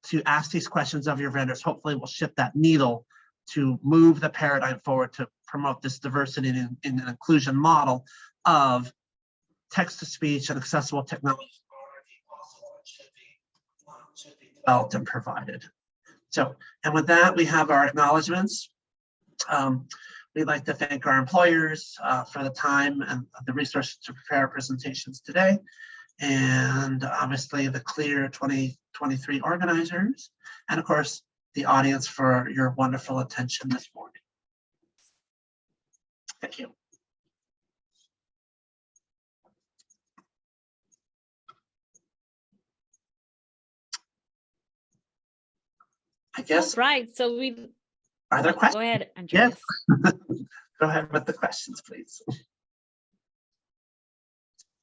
to ask these questions of your vendors, hopefully we'll shift that needle to move the paradigm forward to promote this diversity in an inclusion model of text-to-speech and accessible technology should be developed and provided. So, and with that, we have our acknowledgements. We'd like to thank our employers for the time and the resources to prepare our presentations today, and obviously the CLEAR 2023 organizers, and of course, the audience for your wonderful attention this morning. Thank you. I guess.
Right. So
are there questions?
Go ahead, Andreas.
Yes. Go ahead with the questions, please.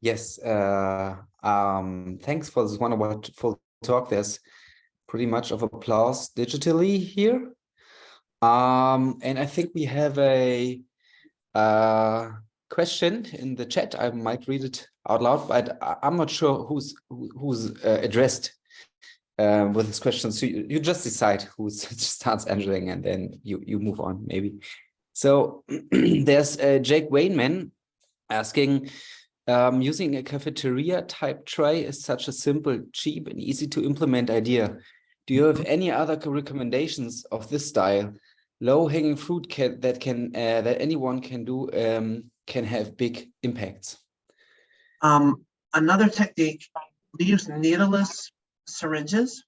Yes. Thanks for this wonderful talk. There's pretty much of applause digitally here. And I think we have a question in the chat. I might read it out loud, but I'm not sure who's addressed with this question. So you just decide who starts answering, and then you move on maybe. So there's Jake Wainman asking, using a cafeteria type tray is such a simple, cheap, and easy to implement idea. Do you have any other recommendations of this style? Low-hanging fruit that anyone can do can have big impacts.
Another technique, we use needleless syringes,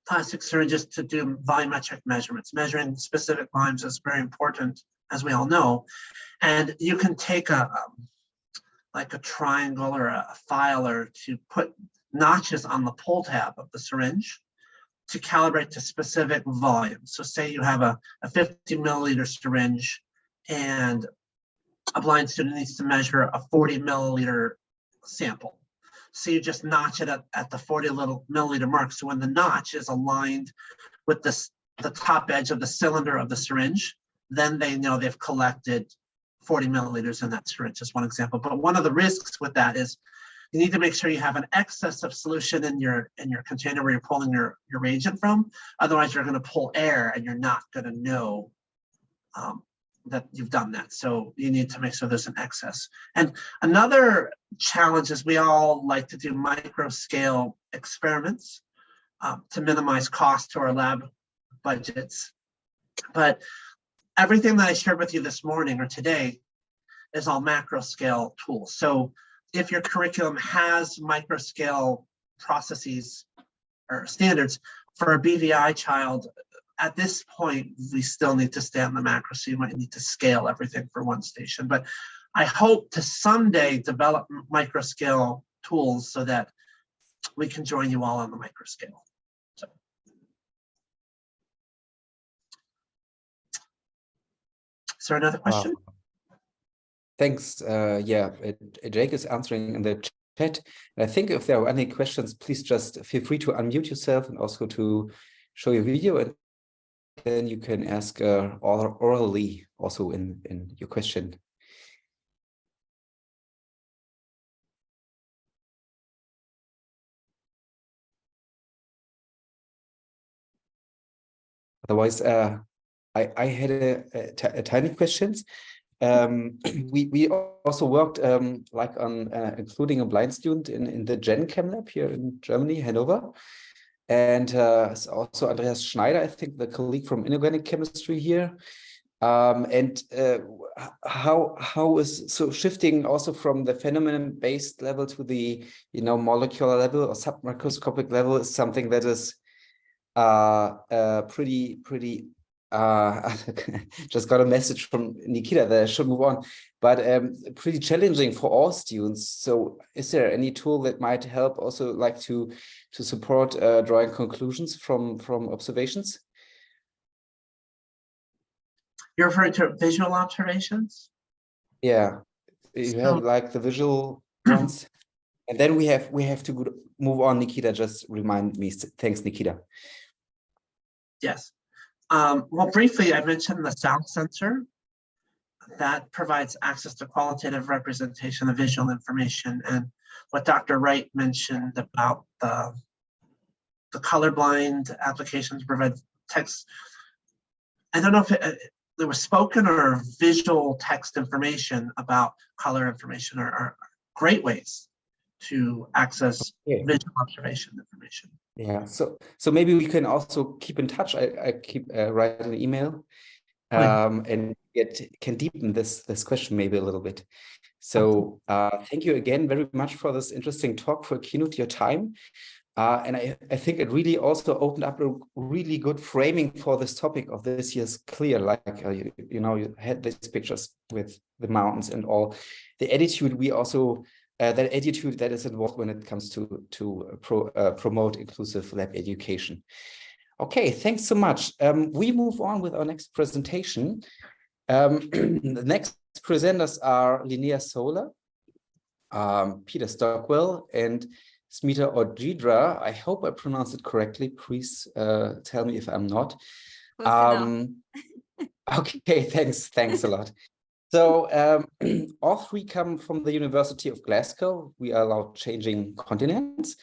plastic syringes, to do volumetric measurements. Measuring specific volumes is very important, as we all know. And you can take like a triangle or a filer to put notches on the pull tab of the syringe to calibrate to specific volumes. So say you have a 50 milliliter syringe and a blind student needs to measure a 40 milliliter sample. So you just notch it at the 40 milliliter mark. So when the notch is aligned with the top edge of the cylinder of the syringe, then they know they've collected 40 milliliters in that syringe, is one example. But one of the risks with that is you need to make sure you have an excess of solution in your container where you're pulling your reagent from. Otherwise, you're going to pull air and you're not going to know that you've done that. So you need to make sure there's an excess. And another challenge is we all like to do micro scale experiments to minimize cost to our lab budgets. But everything that I shared with you this morning or today is all macro scale tools. So if your curriculum has micro scale processes or standards for a BVI child, at this point, we still need to stay on the macro, so you might need to scale everything for one station. But I hope to someday develop micro scale tools so that we can join you all on the micro scale. So. Is there another question?
Thanks. Yeah, Jake is answering in the chat. And I think if there are any questions, please just feel free to unmute yourself and also to show your video, and then you can ask orally also in your question. Otherwise, I had a tiny questions. We also worked like on including a blind student in the Gen Chem lab here in Germany, Hanover. And also Andreas Schneider, I think the colleague from inorganic chemistry here. And how is so shifting also from the phenomenon-based level to the molecular level or submicroscopic level is something that is pretty just got a message from Nikita that I should move on, but pretty challenging for all students. So is there any tool that might help also like to support drawing conclusions from observations?
You're referring to visual observations?
Yeah, you have like the visual ones. And then we have to move on. Nikita just remind me. Thanks, Nikita.
Yes. Well, briefly, I mentioned the sound sensor that provides access to qualitative representation of visual information, and what Dr. Wright mentioned about the colorblind applications provide text. I don't know if there was spoken or visual text information about color information are great ways to access visual observation information.
Yeah, so maybe we can also keep in touch. I keep writing an email and can deepen this question maybe a little bit. So thank you again very much for this interesting talk, for keynote your time. And I think it really also opened up a really good framing for this topic of this year's CLEAR, like, you had these pictures with the mountains and all. The attitude we also, that attitude that is involved when it comes to promote inclusive lab education. Okay, thanks so much. We move on with our next presentation. The next presenters are Linnea Sola, Peter Stockwell, and Smita Ojidra. I hope I pronounced it correctly. Please tell me if I'm not. Okay, thanks a lot. So all three come from the University of Glasgow. We are now changing continents.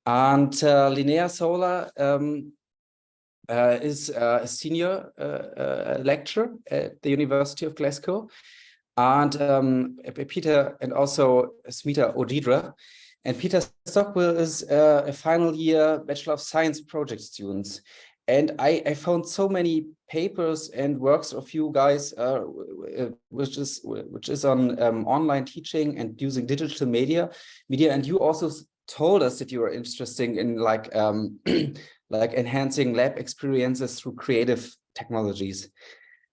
And Linnea Sola is a senior lecturer at the University of Glasgow. And Peter and also Smita Ojidra. And Peter Stockwell is a final year Bachelor of Science project student. And I found so many papers and works of you guys, which is on online teaching and using digital media. And you also told us that you are interested in like enhancing lab experiences through creative technologies.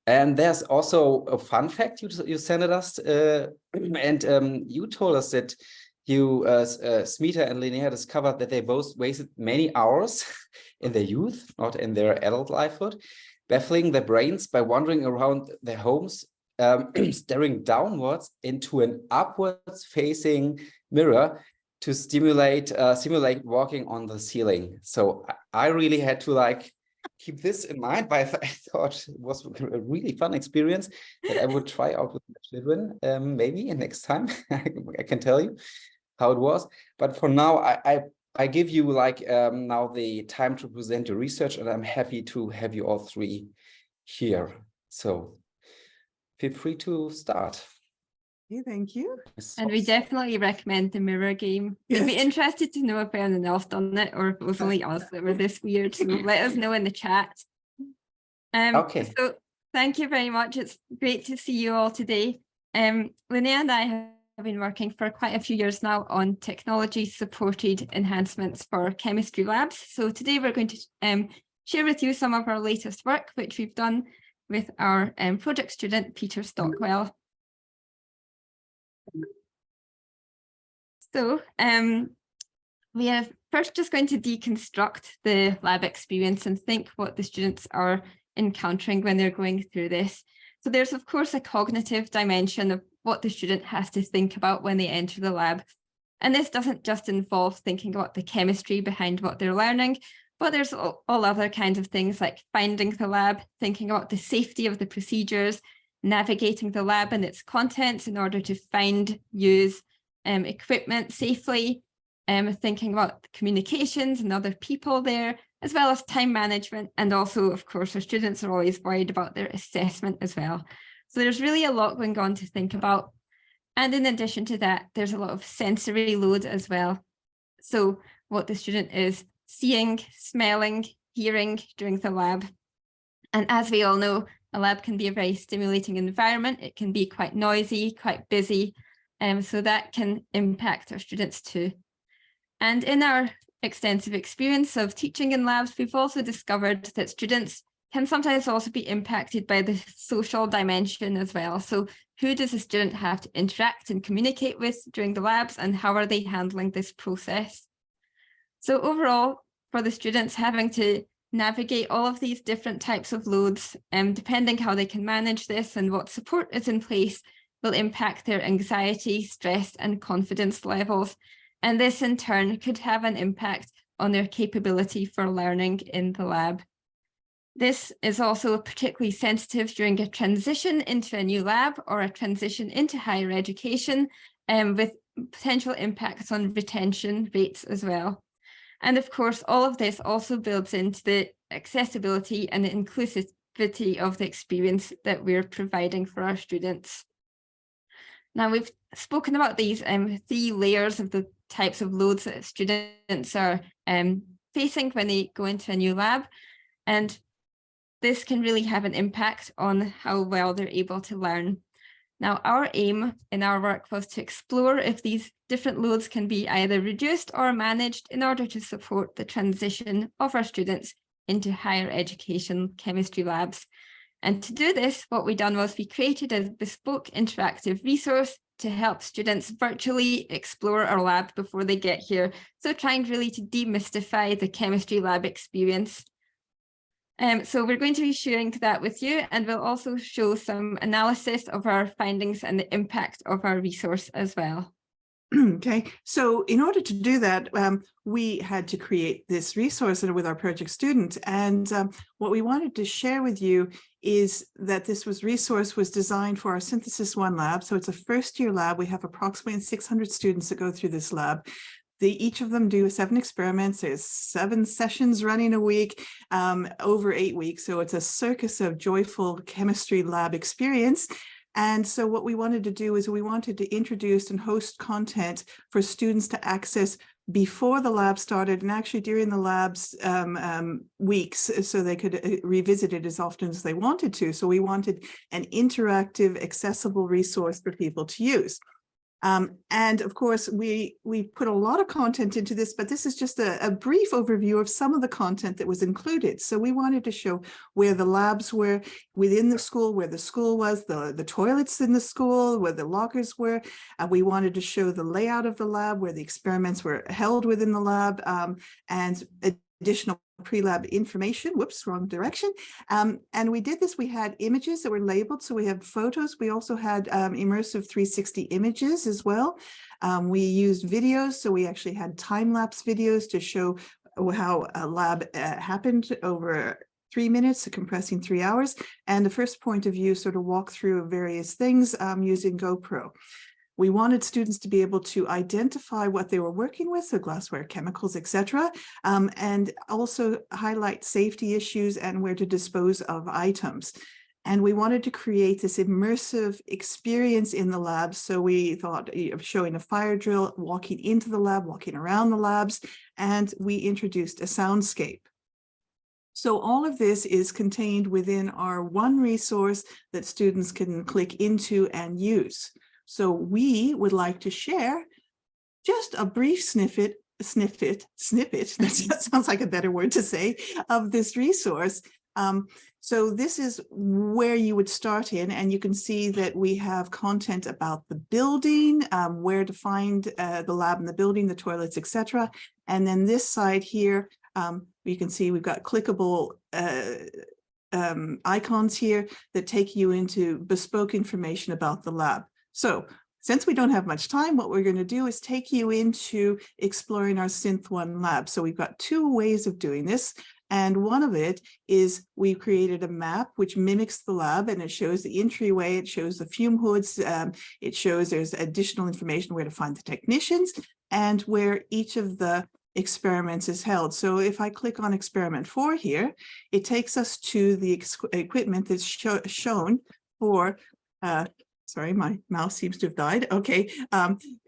And there's also a fun fact you sent us, and you told us that you, Smita and Linnea, discovered that they both wasted many hours in their youth, not in their adult lifehood, baffling their brains by wandering around their homes, staring downwards into an upwards facing mirror to simulate walking on the ceiling. So I really had to keep this in mind, but I thought it was a really fun experience that I would try out with my children, maybe next time. I can tell you how it was. But for now, I give you now the time to present your research, and I'm happy to have you all three here. So feel free to start.
Okay, thank you.
And we definitely recommend the mirror game.
Yes.
We'd be interested to know if anyone else done it or if it was only us that were this weird. So let us know in the chat.
Okay.
So Thank you very much. It's great to see you all today. Linnea and I have been working for quite a few years now on technology-supported enhancements for chemistry labs. So today we're going to share with you some of our latest work, which we've done with our project student, Peter Stockwell. So we are first just going to deconstruct the lab experience and think what the students are encountering when they're going through this. So there's of course a cognitive dimension of what the student has to think about when they enter the lab. And this doesn't just involve thinking about the chemistry behind what they're learning, but there's all other kinds of things like finding the lab, thinking about the safety of the procedures, navigating the lab and its contents in order to find, use equipment safely, thinking about communications and other people there, as well as time management. And also, of course, our students are always worried about their assessment as well. So there's really a lot going on to think about. And in addition to that, there's a lot of sensory load as well. So what the student is seeing, smelling, hearing during the lab. And as we all know, a lab can be a very stimulating environment. It can be quite noisy, quite busy. So that can impact our students too. And in our extensive experience of teaching in labs, we've also discovered that students can sometimes also be impacted by the social dimension as well. So who does a student have to interact and communicate with during the labs, and how are they handling this process? So overall, for the students having to navigate all of these different types of loads, depending how they can manage this and what support is in place, will impact their anxiety, stress, and confidence levels. And this in turn could have an impact on their capability for learning in the lab. This is also particularly sensitive during a transition into a new lab or a transition into higher education, with potential impacts on retention rates as well. And of course, all of this also builds into the accessibility and the inclusivity of the experience that we're providing for our students. Now, we've spoken about these 3 layers of the types of loads that students are facing when they go into a new lab. And this can really have an impact on how well they're able to learn. Now, our aim in our work was to explore if these different loads can be either reduced or managed in order to support the transition of our students into higher education chemistry labs. And to do this, what we done was we created a bespoke interactive resource to help students virtually explore our lab before they get here. So trying really to demystify the chemistry lab experience. So we're going to be sharing that with you, and we'll also show some analysis of our findings and the impact of our resource as well.
Okay, so in order to do that, we had to create this resource with our project student. And what we wanted to share with you is that this resource was designed for our Synthesis 1 lab. So it's a first-year lab. We have approximately 600 students that go through this lab. Each of them do 7 experiments. There's 7 sessions running a week, over 8 weeks. So it's a circus of joyful chemistry lab experience. And so what we wanted to do is we wanted to introduce and host content for students to access before the lab started and actually during the lab's weeks, so they could revisit it as often as they wanted to. So we wanted an interactive, accessible resource for people to use. And of course, we put a lot of content into this, but this is just a brief overview of some of the content that was included. So we wanted to show where the labs were within the school, where the school was, the toilets in the school, where the lockers were. We wanted to show the layout of the lab, where the experiments were held within the lab, and additional pre-lab information. Whoops, wrong direction. And we did this. We had images that were labeled. So we had photos. We also had immersive 360 images as well. We used videos. So we actually had time-lapse videos to show how a lab happened over 3 minutes, compressing 3 hours. And the first point of view sort of walk through various things using GoPro. We wanted students to be able to identify what they were working with, so glassware, chemicals, etc., and also highlight safety issues and where to dispose of items. And we wanted to create this immersive experience in the lab. So we thought of showing a fire drill, walking into the lab, walking around the labs, and we introduced a soundscape. So all of this is contained within our one resource that students can click into and use. So we would like to share just a brief snippet, that sounds like a better word to say, of this resource. So this is where you would start in, and you can see that we have content about the building, where to find the lab in the building, the toilets, etc. And then this side here, you can see we've got clickable icons here that take you into bespoke information about the lab. So since we don't have much time, what we're going to do is take you into exploring our Synth1 lab. So we've got two ways of doing this. And one of it is we've created a map which mimics the lab, and it shows the entryway, it shows the fume hoods, it shows there's additional information where to find the technicians and where each of the experiments is held. So if I click on experiment 4 here, it takes us to the equipment that's shown for sorry, my mouse seems to have died. Okay,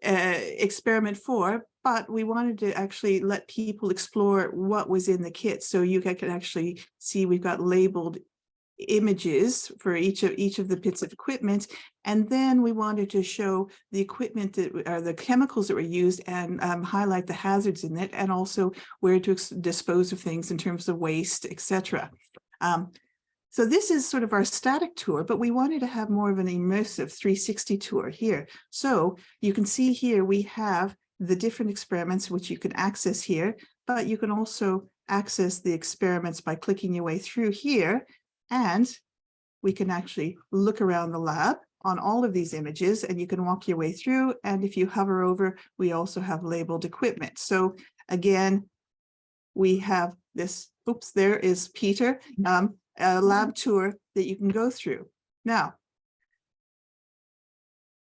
experiment 4, but we wanted to actually let people explore what was in the kit. So you can actually see we've got labeled images for each of the bits of equipment. And then we wanted to show the equipment that are the chemicals that were used and highlight the hazards in it, and also where to dispose of things in terms of waste, etc. So this is sort of our static tour, but we wanted to have more of an immersive 360 tour here. So you can see here we have the different experiments which you can access here, but you can also access the experiments by clicking your way through here, and we can actually look around the lab on all of these images, and you can walk your way through. And if you hover over, we also have labeled equipment. So again, we have this, oops, there is Peter. A lab tour that you can go through. Now,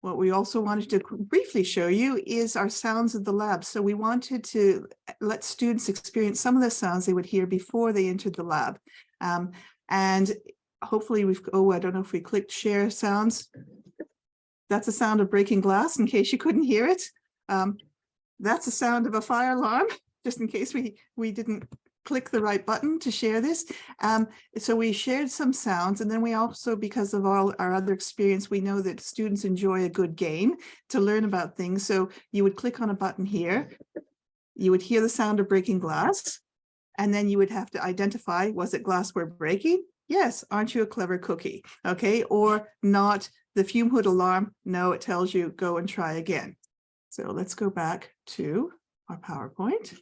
what we also wanted to briefly show you is our sounds of the lab. So we wanted to let students experience some of the sounds they would hear before they entered the lab. And hopefully we've, I don't know if we clicked share sounds. That's a sound of breaking glass in case you couldn't hear it. That's a sound of a fire alarm, just in case we didn't click the right button to share this. So we shared some sounds, and then we also, because of all our other experience, we know that students enjoy a good game to learn about things. So you would click on a button here, you would hear the sound of breaking glass, and then you would have to identify, was it glassware breaking? Yes, aren't you a clever cookie? Okay, or not, the fume hood alarm, no, it tells you go and try again. So let's go back to our PowerPoint.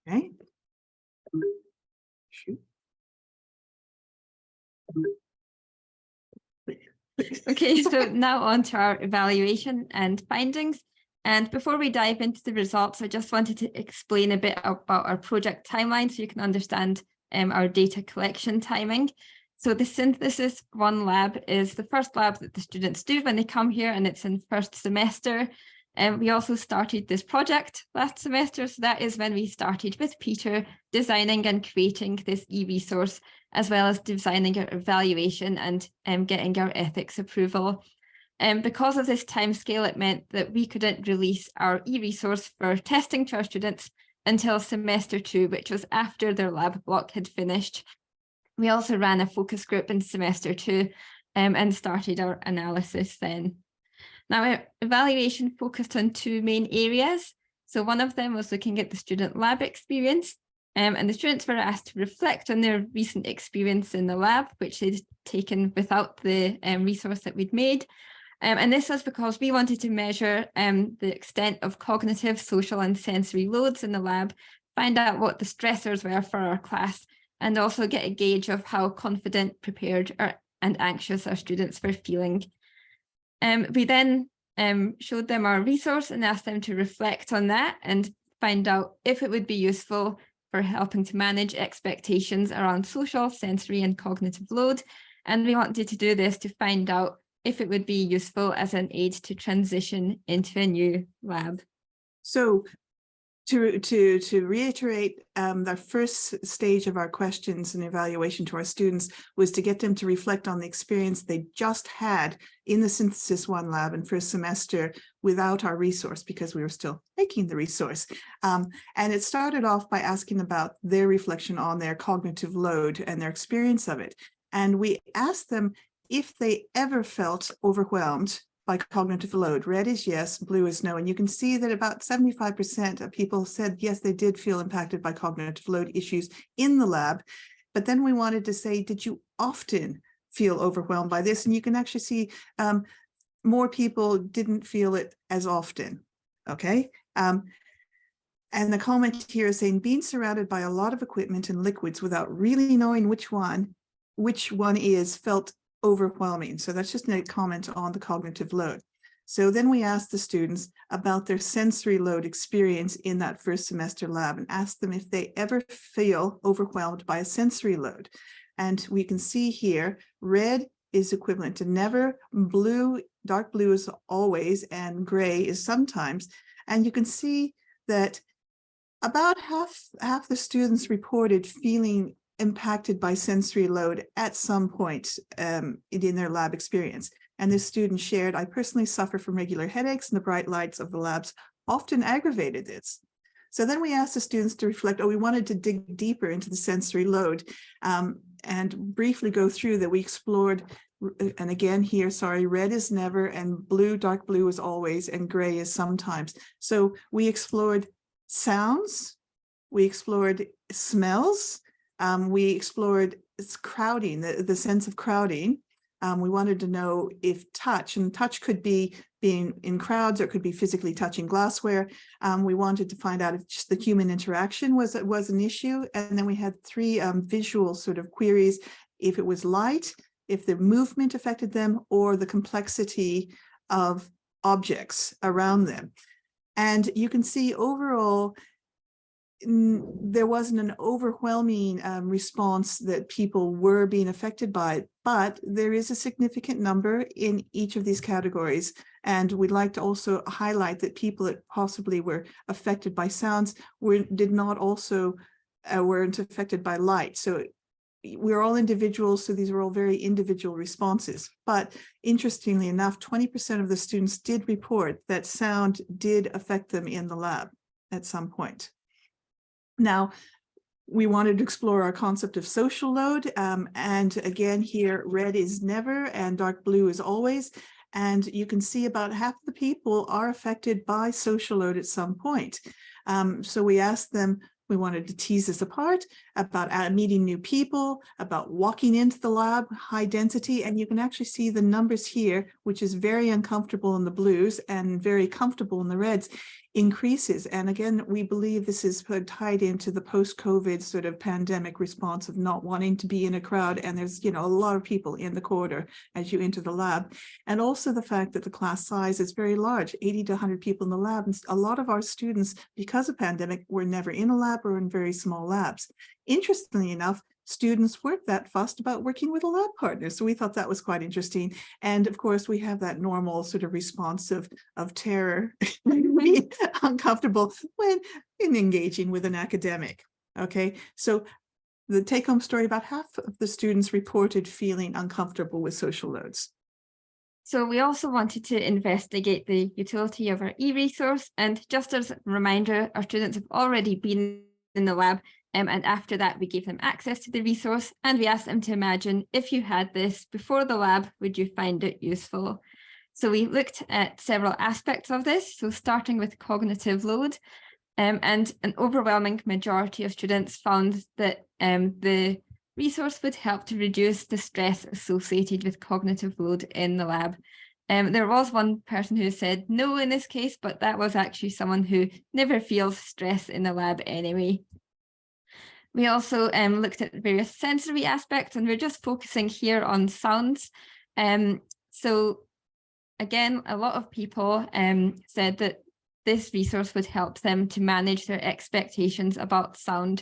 Okay. Shoot.
Okay, so now on to our evaluation and findings. And before we dive into the results, I just wanted to explain a bit about our project timeline so you can understand our data collection timing. So the Synthesis 1 lab is the first lab that the students do when they come here, and it's in first semester. We also started this project last semester, so that is when we started with Peter designing and creating this e-resource, as well as designing our evaluation and getting our ethics approval. Because of this timescale, it meant that we couldn't release our e-resource for testing to our students until semester 2, which was after their lab block had finished. We also ran a focus group in semester 2 and started our analysis then. Now, our evaluation focused on 2 main areas. So one of them was looking at the student lab experience, and the students were asked to reflect on their recent experience in the lab, which they'd taken without the resource that we'd made. And this was because we wanted to measure the extent of cognitive, social and sensory loads in the lab, find out what the stressors were for our class, and also get a gauge of how confident, prepared and anxious our students were feeling. We then showed them our resource and asked them to reflect on that and find out if it would be useful for helping to manage expectations around social, sensory and cognitive load. And we wanted to do this to find out if it would be useful as an aid to transition into a new lab.
So To reiterate, the first stage of our questions and evaluation to our students was to get them to reflect on the experience they just had in the Synthesis 1 lab in first semester without our resource, because we were still making the resource. And it started off by asking about their reflection on their cognitive load and their experience of it. And we asked them if they ever felt overwhelmed by cognitive load. Red is yes, blue is no. And you can see that about 75% of people said, yes, they did feel impacted by cognitive load issues in the lab. But then we wanted to say, did you often feel overwhelmed by this? And you can actually see more people didn't feel it as often, okay? And the comment here is saying, being surrounded by a lot of equipment and liquids without really knowing which one is felt overwhelming. So that's just a comment on the cognitive load. So then we asked the students about their sensory load experience in that first semester lab and asked them if they ever feel overwhelmed by a sensory load. And we can see here, red is equivalent to never, blue, dark blue is always, and gray is sometimes. And you can see that about half the students reported feeling impacted by sensory load at some point in their lab experience. And this student shared, I personally suffer from regular headaches and the bright lights of the labs often aggravated this. So then we asked the students to reflect, we wanted to dig deeper into the sensory load and briefly go through that. We explored, and again here, sorry, red is never and blue, dark blue is always, and gray is sometimes. So we explored sounds, we explored smells, we explored crowding, the sense of crowding. We wanted to know if touch, and touch could be being in crowds or it could be physically touching glassware. We wanted to find out if just the human interaction was an issue. And then we had 3 visual sort of queries, if it was light, if the movement affected them, or the complexity of objects around them. And you can see overall, there wasn't an overwhelming response that people were being affected by it, but there is a significant number in each of these categories. And we'd like to also highlight that people that possibly were affected by sounds weren't affected by light. So we're all individuals, so these are all very individual responses. But interestingly enough, 20% of the students did report that sound did affect them in the lab at some point. Now, we wanted to explore our concept of social load. And again, here, red is never and dark blue is always. And you can see about half the people are affected by social load at some point. So we asked them, we wanted to tease this apart about meeting new people, about walking into the lab, high density, and you can actually see the numbers here, which is very uncomfortable in the blues and very comfortable in the reds, increases. And again, we believe this is tied into the post-COVID sort of pandemic response of not wanting to be in a crowd. And there's, a lot of people in the corridor as you enter the lab. And also the fact that the class size is very large, 80 to 100 people in the lab. And a lot of our students, because of pandemic, were never in a lab or in very small labs. Interestingly enough, students weren't that fussed about working with a lab partner. So we thought that was quite interesting. And of course, we have that normal sort of response of terror, being uncomfortable when engaging with an academic. Okay, so the take-home story, about half of the students reported feeling uncomfortable with social loads.
So we also wanted to investigate the utility of our e-resource. And just as a reminder, our students have already been in the lab. And after that, we gave them access to the resource and we asked them to imagine, if you had this before the lab, would you find it useful? So we looked at several aspects of this. So starting with cognitive load, and an overwhelming majority of students found that the resource would help to reduce the stress associated with cognitive load in the lab. There was one person who said no in this case, but that was actually someone who never feels stress in the lab anyway. We also looked at various sensory aspects, and we're just focusing here on sounds. So again, a lot of people said that this resource would help them to manage their expectations about sound.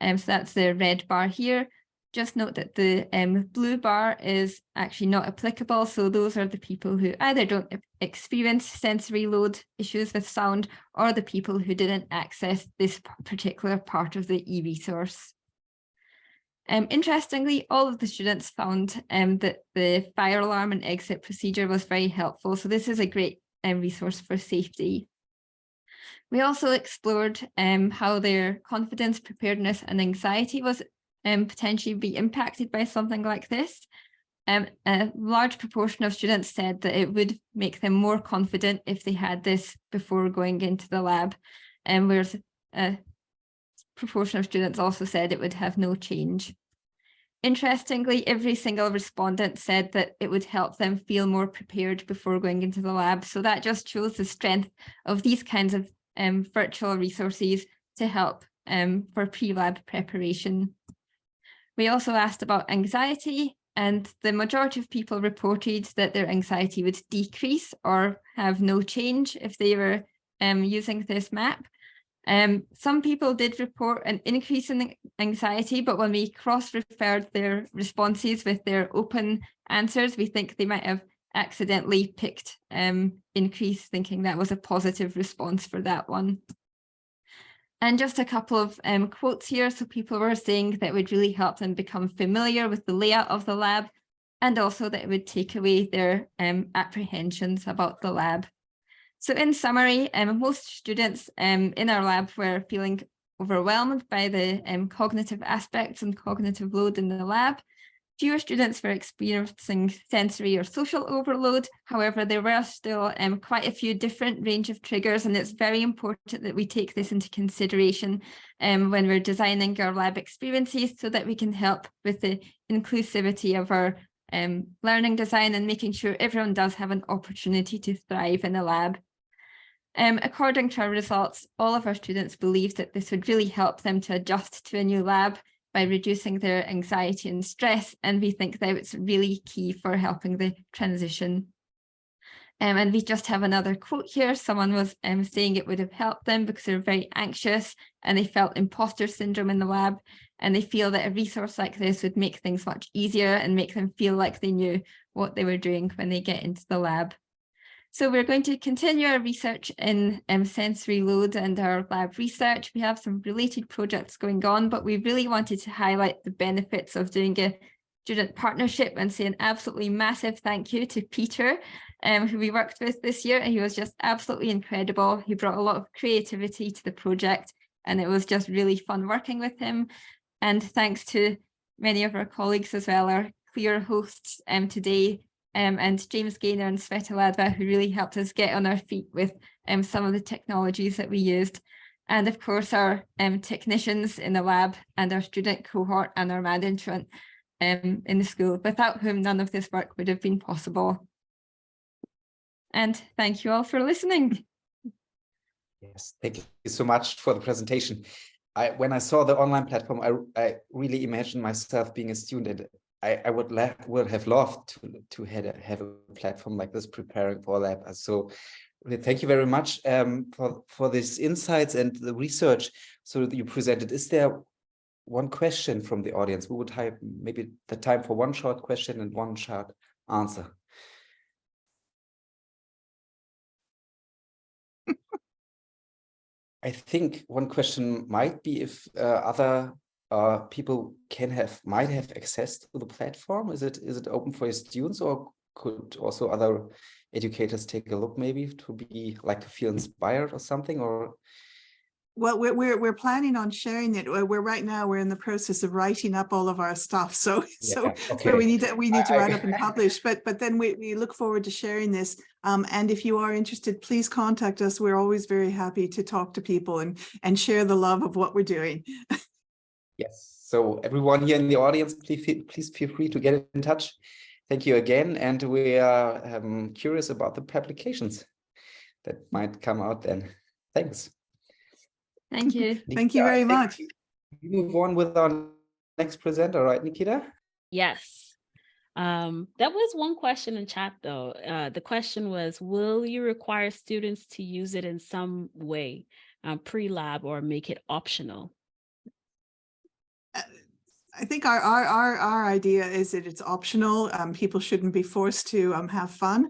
So that's the red bar here. Just note that the blue bar is actually not applicable. So those are the people who either don't experience sensory load issues with sound, or the people who didn't access this particular part of the e-resource. Interestingly, all of the students found that the fire alarm and exit procedure was very helpful. So this is a great resource for safety. We also explored how their confidence, preparedness, and anxiety was potentially be impacted by something like this. A large proportion of students said that it would make them more confident if they had this before going into the lab, whereas a proportion of students also said it would have no change. Interestingly, every single respondent said that it would help them feel more prepared before going into the lab. So that just shows the strength of these kinds of virtual resources to help for pre-lab preparation. We also asked about anxiety, and the majority of people reported that their anxiety would decrease or have no change if they were using this map. Some people did report an increase in anxiety, but when we cross-referred their responses with their open answers, we think they might have accidentally picked increase, thinking that was a positive response for that one. And just a couple of quotes here. So people were saying that it would really help them become familiar with the layout of the lab, and also that it would take away their apprehensions about the lab. So in summary, most students in our lab were feeling overwhelmed by the cognitive aspects and cognitive load in the lab. Fewer students were experiencing sensory or social overload. However, there were still quite a few different range of triggers, and it's very important that we take this into consideration when we're designing our lab experiences, so that we can help with the inclusivity of our learning design and making sure everyone does have an opportunity to thrive in the lab. According to our results, all of our students believed that this would really help them to adjust to a new lab by reducing their anxiety and stress, and we think that it's really key for helping the transition. And we just have another quote here. Someone was saying it would have helped them because they're very anxious and they felt imposter syndrome in the lab, and they feel that a resource like this would make things much easier and make them feel like they knew what they were doing when they get into the lab. So we're going to continue our research in sensory load and our lab research. We have some related projects going on, but we really wanted to highlight the benefits of doing a student partnership and say an absolutely massive thank you to Peter, who we worked with this year. He was just absolutely incredible. He brought a lot of creativity to the project, and it was just really fun working with him. And thanks to many of our colleagues as well, our CLEAR hosts today, and James Gaynor and Sveta, who really helped us get on our feet with some of the technologies that we used. And of course, our technicians in the lab and our student cohort and our management in the school, without whom none of this work would have been possible. And thank you all for listening.
Yes, thank you so much for the presentation. When I saw the online platform, I really imagined myself being a student. I would have loved to have a platform like this preparing for lab. So thank you very much for these insights and the research so that you presented. Is there one question from the audience? We would have maybe the time for one short question and one short answer. I think one question might be if other people might have access to the platform. Is it open for your students, or could also other educators take a look, maybe to feel inspired or something? Or
well, we're planning on sharing it. We're in the process of writing up all of our stuff, so we need to write up and publish. But then we look forward to sharing this. And if you are interested, please contact us. We're always very happy to talk to people and share the love of what we're doing.
Yes. So everyone here in the audience, please feel free to get in touch. Thank you again, and we are curious about the publications that might come out then. Thanks.
Thank you.
Thank you very much.
We move on with our next presenter, right, Nikita?
Yes. That was one question in chat, though. The question was, will you require students to use it in some way, pre-lab, or make it optional?
I think our idea is that it's optional. People shouldn't be forced to have fun.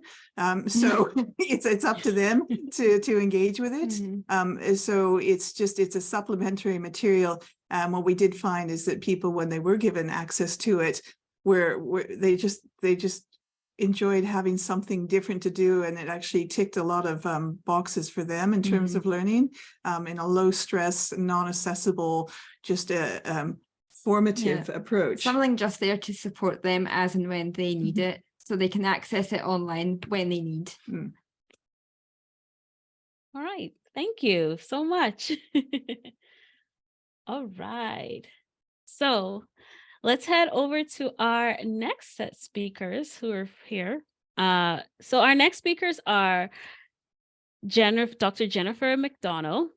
So it's up to them to engage with it. So it's a supplementary material. What we did find is that people, when they were given access to it, they just enjoyed having something different to do, and it actually ticked a lot of boxes for them in terms of learning in a low stress, non-accessible, just a formative approach.
Something just there to support them as and when they need it, so they can access it online when they need.
All right. Thank you so much. All right. So let's head over to our next set speakers who are here. So our next speakers are Dr. Jennifer McDonald,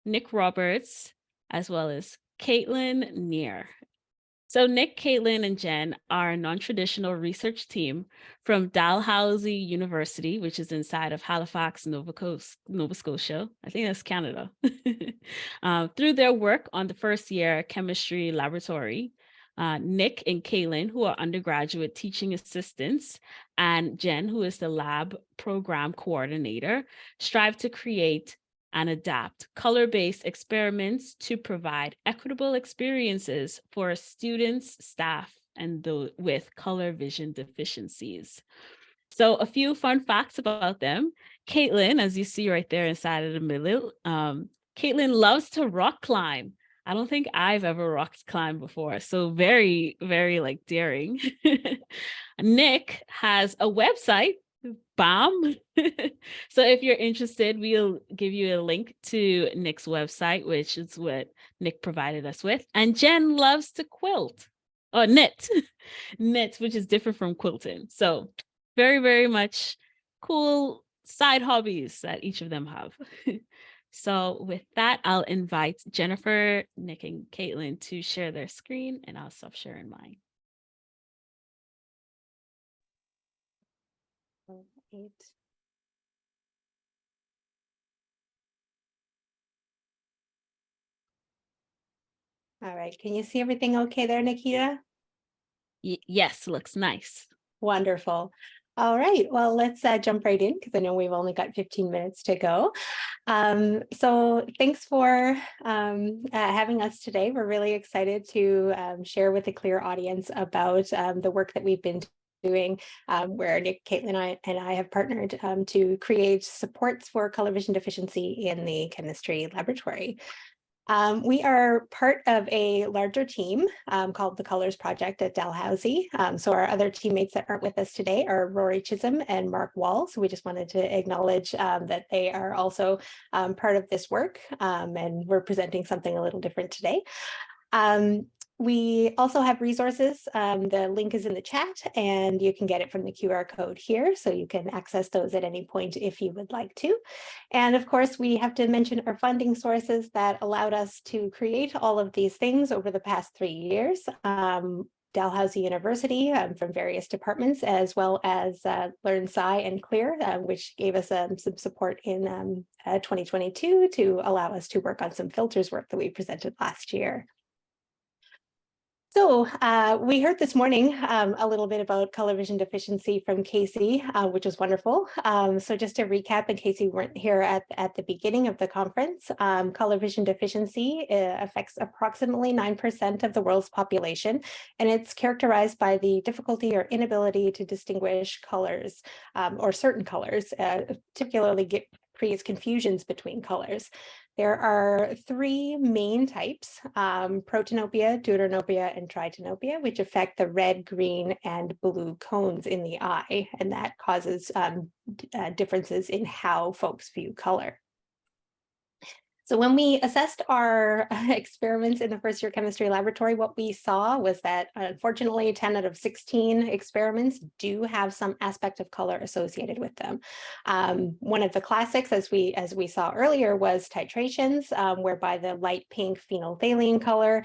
Nick Roberts, as well as Caitlin Neer. So Nick, Caitlin, and Jen are a non-traditional research team from Dalhousie University, which is inside of Halifax, Nova Scotia. I think that's Canada. Through their work on the first year chemistry laboratory, Nick and Caitlin, who are undergraduate teaching assistants, and Jen, who is the lab program coordinator, strive to create and adapt color-based experiments to provide equitable experiences for students, staff, and those with color vision deficiencies. So a few fun facts about them. Caitlin, as you see right there inside of the middle, Caitlin loves to rock climb. I don't think I've ever rock climbed before, so very, very like daring. Nick has a website, BAM. So if you're interested, we'll give you a link to Nick's website, which is what Nick provided us with. And Jen loves to quilt or knit, which is different from quilting. So very, very much cool side hobbies that each of them have. So with that, I'll invite Jennifer, Nick, and Caitlin to share their screen, and I'll stop sharing mine.
All right, can you see everything okay there, Nikita?
Yes, looks nice.
Wonderful. All right, well, let's jump right in because I know we've only got 15 minutes to go. So thanks for having us today. We're really excited to share with the CLEAR audience about the work that we've been doing, where Nick, Caitlin, and I have partnered to create supports for color vision deficiency in the chemistry laboratory. We are part of a larger team called the Colors Project at Dalhousie. So our other teammates that aren't with us today are Rory Chisholm and Mark Wall. So we just wanted to acknowledge that they are also part of this work, and we're presenting something a little different today. We also have resources. The link is in the chat, and you can get it from the QR code here. So you can access those at any point if you would like to. And of course, we have to mention our funding sources that allowed us to create all of these things over the past 3 years. Dalhousie University from various departments, as well as LearnSci and CLEAR, which gave us some support in 2022 to allow us to work on some filters work that we presented last year. So we heard this morning a little bit about color vision deficiency from Casey, which was wonderful. So just to recap, in case you weren't here at the beginning of the conference, color vision deficiency affects approximately 9% of the world's population, and it's characterized by the difficulty or inability to distinguish colors or certain colors, particularly creates confusions between colors. There are 3 main types, protanopia, deuteranopia, and tritanopia, which affect the red, green, and blue cones in the eye, and that causes differences in how folks view color. So when we assessed our experiments in the first year chemistry laboratory, what we saw was that unfortunately 10 out of 16 experiments do have some aspect of color associated with them. One of the classics, as we saw earlier, was titrations, whereby the light pink phenolphthalein color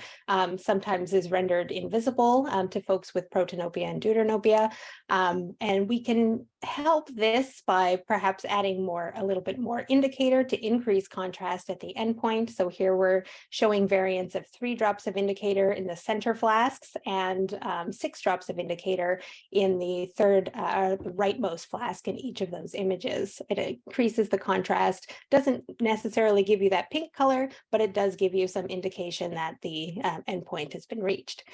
sometimes is rendered invisible to folks with protanopia and deuteranopia. And we can help this by perhaps adding a little bit more indicator to increase contrast at the endpoint. So here we're showing variants of 3 drops of indicator in the center flasks and 6 drops of indicator in the rightmost flask in each of those images. It increases the contrast, doesn't necessarily give you that pink color, but it does give you some indication that the endpoint has been reached.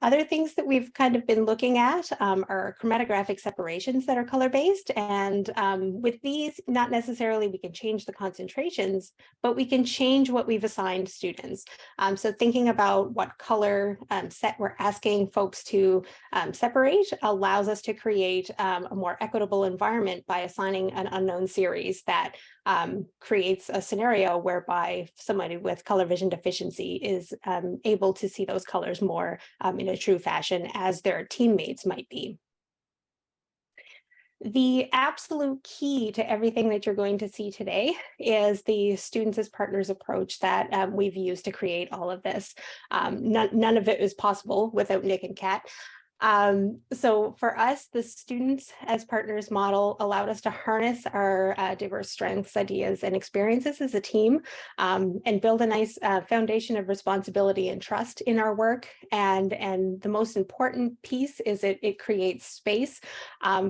Other things that we've kind of been looking at are chromatographic separations that are color-based. And with these, not necessarily we can change the concentrations, but we can change what we've assigned students. So thinking about what color set we're asking folks to separate allows us to create a more equitable environment by assigning an unknown series that creates a scenario whereby somebody with color vision deficiency is able to see those colors more in a true fashion as their teammates might be. The absolute key to everything that you're going to see today is the students as partners approach that we've used to create all of this. None of it is possible without Nick and Kat. So for us, the students as partners model allowed us to harness our diverse strengths, ideas, and experiences as a team, and build a nice foundation of responsibility and trust in our work. And the most important piece is it creates space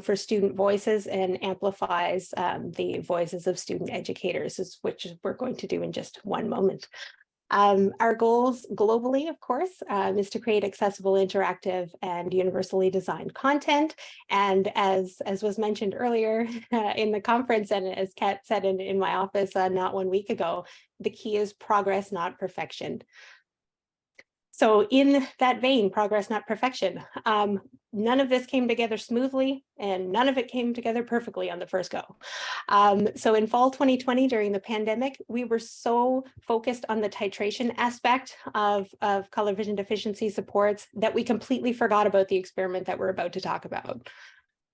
for student voices and amplifies the voices of student educators, which we're going to do in just one moment. Our goals globally, of course, is to create accessible, interactive, and universally designed content. And as was mentioned earlier in the conference, and as Kat said in my office not 1 week ago, the key is progress, not perfection. So in that vein, progress, not perfection, none of this came together smoothly and none of it came together perfectly on the first go. So in fall 2020, during the pandemic, we were so focused on the titration aspect of color vision deficiency supports that we completely forgot about the experiment that we're about to talk about.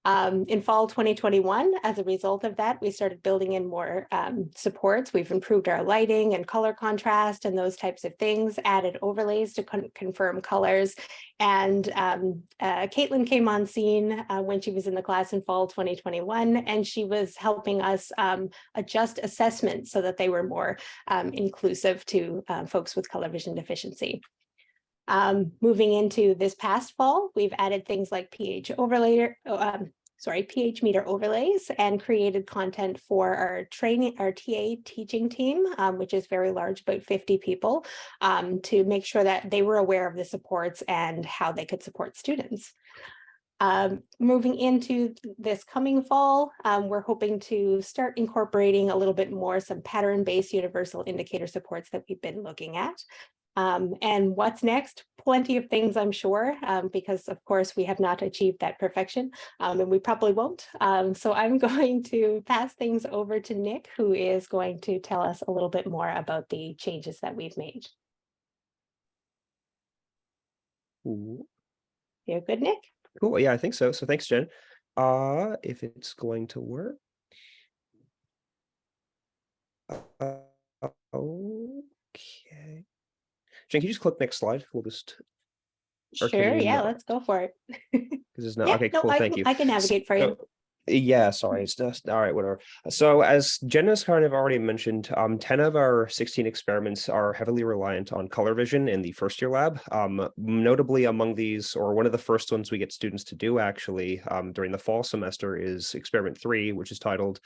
In fall 2021, as a result of that, we started building in more supports. We've improved our lighting and color contrast and those types of things, added overlays to confirm colors. And Caitlin came on scene when she was in the class in fall 2021, and she was helping us adjust assessments so that they were more inclusive to folks with color vision deficiency. Moving into this past fall, we've added things like pH meter overlays and created content for our TA teaching team, which is very large, about 50 people, to make sure that they were aware of the supports and how they could support students. Moving into this coming fall, we're hoping to start incorporating a little bit more some pattern-based universal indicator supports that we've been looking at. And what's next? Plenty of things, I'm sure, because of course we have not achieved that perfection, and we probably won't. So I'm going to pass things over to Nick, who is going to tell us a little bit more about the changes that we've made.
Ooh.
You're good, Nick?
Cool. Yeah, I think so. So thanks, Jen. If it's going to work. Okay. Jen, can you just click next slide? We'll just.
Sure. Yeah, let's go for it.
Because it's not
Yeah,
okay.
no,
Cool. Thank you.
I can navigate for you.
Yeah, sorry, it's just all right, whatever. So as Jen has kind of already mentioned, 10 of our 16 experiments are heavily reliant on color vision in the first year lab. Notably among these, or one of the first ones we get students to do actually during the fall semester is experiment 3, which is titled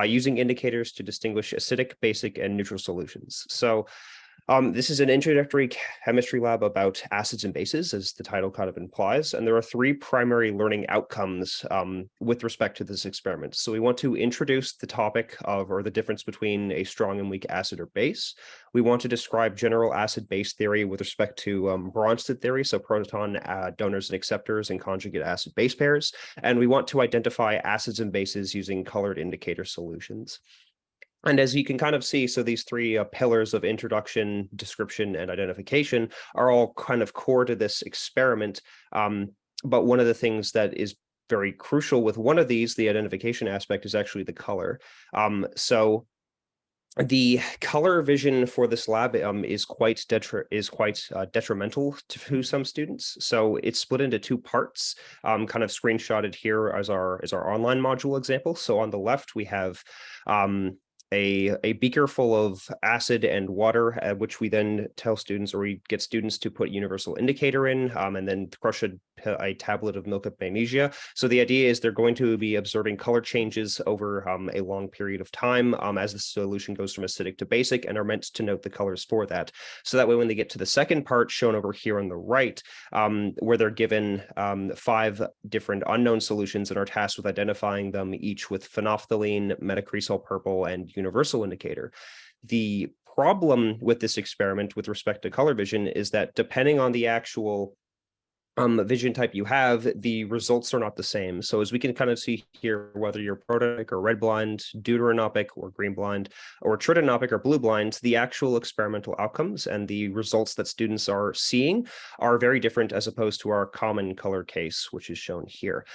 using indicators to distinguish acidic, basic, and neutral solutions. So this is an introductory chemistry lab about acids and bases, as the title kind of implies, and there are 3 primary learning outcomes with respect to this experiment. So we want to introduce the topic of, or the difference between a strong and weak acid or base. We want to describe general acid-base theory with respect to Bronsted theory, so proton donors and acceptors and conjugate acid-base pairs, and we want to identify acids and bases using colored indicator solutions. And as you can kind of see, so these 3 pillars of introduction, description, and identification are all kind of core to this experiment. But one of the things that is very crucial with one of these, the identification aspect, is actually the color. So the color vision for this lab is quite detrimental to some students. So it's split into two parts, kind of screenshotted here as our online module example. So on the left, we have a beaker full of acid and water, which we then tell students, or we get students to put universal indicator in, and then crush a tablet of milk of magnesia. So the idea is they're going to be observing color changes over a long period of time as the solution goes from acidic to basic, and are meant to note the colors for that. So that way, when they get to the second part shown over here on the right, where they're given 5 different unknown solutions and are tasked with identifying them, each with phenolphthalein, metacresol purple, and universal indicator. The problem with this experiment with respect to color vision is that depending on the actual vision type you have, the results are not the same. So as we can kind of see here, whether you're protopic or red blind, deuteranopic or green blind, or tritanopic or blue blind, the actual experimental outcomes and the results that students are seeing are very different as opposed to our common color case, which is shown here.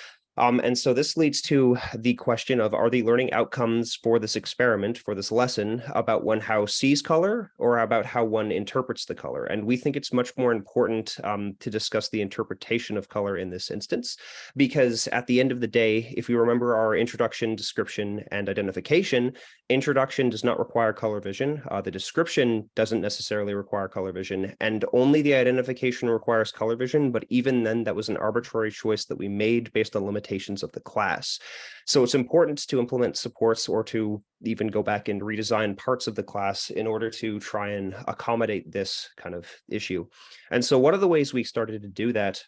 And so this leads to the question of, are the learning outcomes for this experiment, for this lesson, about one how sees color or about how one interprets the color? And we think it's much more important to discuss the interpretation of color in this instance, because at the end of the day, if we remember our introduction, description, and identification, introduction does not require color vision. The description doesn't necessarily require color vision, and only the identification requires color vision. But even then, that was an arbitrary choice that we made based on limitations of the class. So it's important to implement supports or to even go back and redesign parts of the class in order to try and accommodate this kind of issue. And so one of the ways we started to do that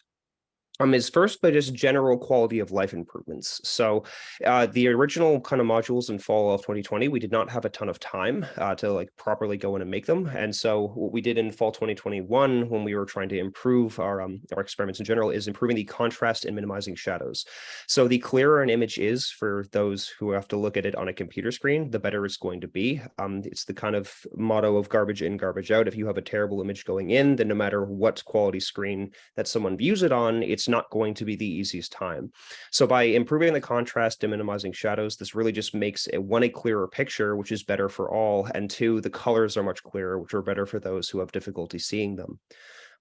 is first by just general quality of life improvements. So the original kind of modules in fall of 2020, we did not have a ton of time to like properly go in and make them. And so what we did in fall 2021, when we were trying to improve our experiments in general, is improving the contrast and minimizing shadows. So the clearer an image is for those who have to look at it on a computer screen, the better it's going to be. It's the kind of motto of garbage in, garbage out. If you have a terrible image going in, then no matter what quality screen that someone views it on, it's not going to be the easiest time. So by improving the contrast and minimizing shadows, this really just makes a clearer picture, which is better for all, and 2, the colors are much clearer, which are better for those who have difficulty seeing them.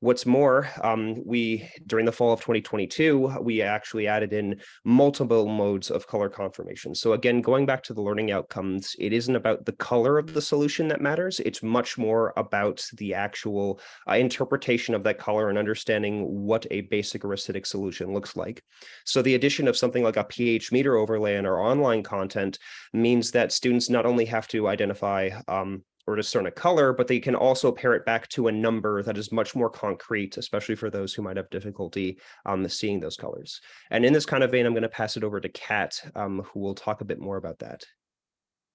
What's more, during the fall of 2022, we actually added in multiple modes of color confirmation. So again, going back to the learning outcomes, it isn't about the color of the solution that matters. It's much more about the actual interpretation of that color and understanding what a basic or acidic solution looks like. So the addition of something like a pH meter overlay in our online content means that students not only have to identify or discern a color, but they can also pair it back to a number that is much more concrete, especially for those who might have difficulty seeing those colors. And in this kind of vein, I'm going to pass it over to Kat, who will talk a bit more about that.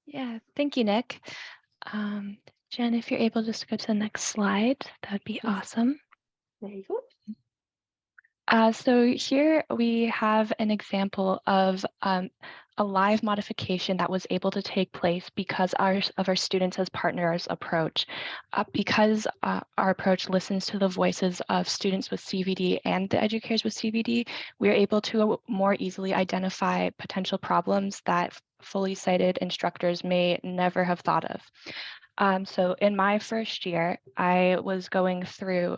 Yeah, thank you, Nick. Jen, if you're able just to go to the next slide, that'd be awesome.
There you go.
So here we have an example of a live modification that was able to take place because of our students as partners approach. Because our approach listens to the voices of students with CVD and the educators with CVD, we're able to more easily identify potential problems that fully sighted instructors may never have thought of. So in my first year, I was going through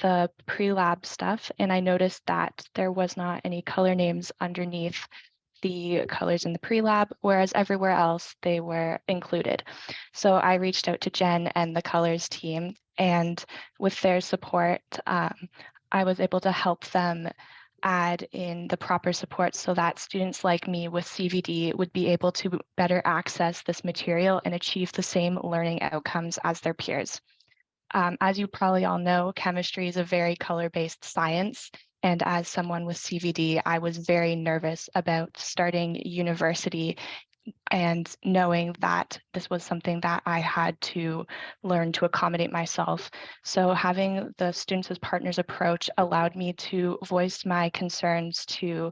the pre-lab stuff, and I noticed that there was not any color names underneath the colors in the pre-lab, whereas everywhere else they were included. So I reached out to Jen and the colors team, and with their support, I was able to help them add in the proper support so that students like me with CVD would be able to better access this material and achieve the same learning outcomes as their peers. As you probably all know, chemistry is a very color-based science. And as someone with CVD, I was very nervous about starting university and knowing that this was something that I had to learn to accommodate myself. So having the students as partners approach allowed me to voice my concerns to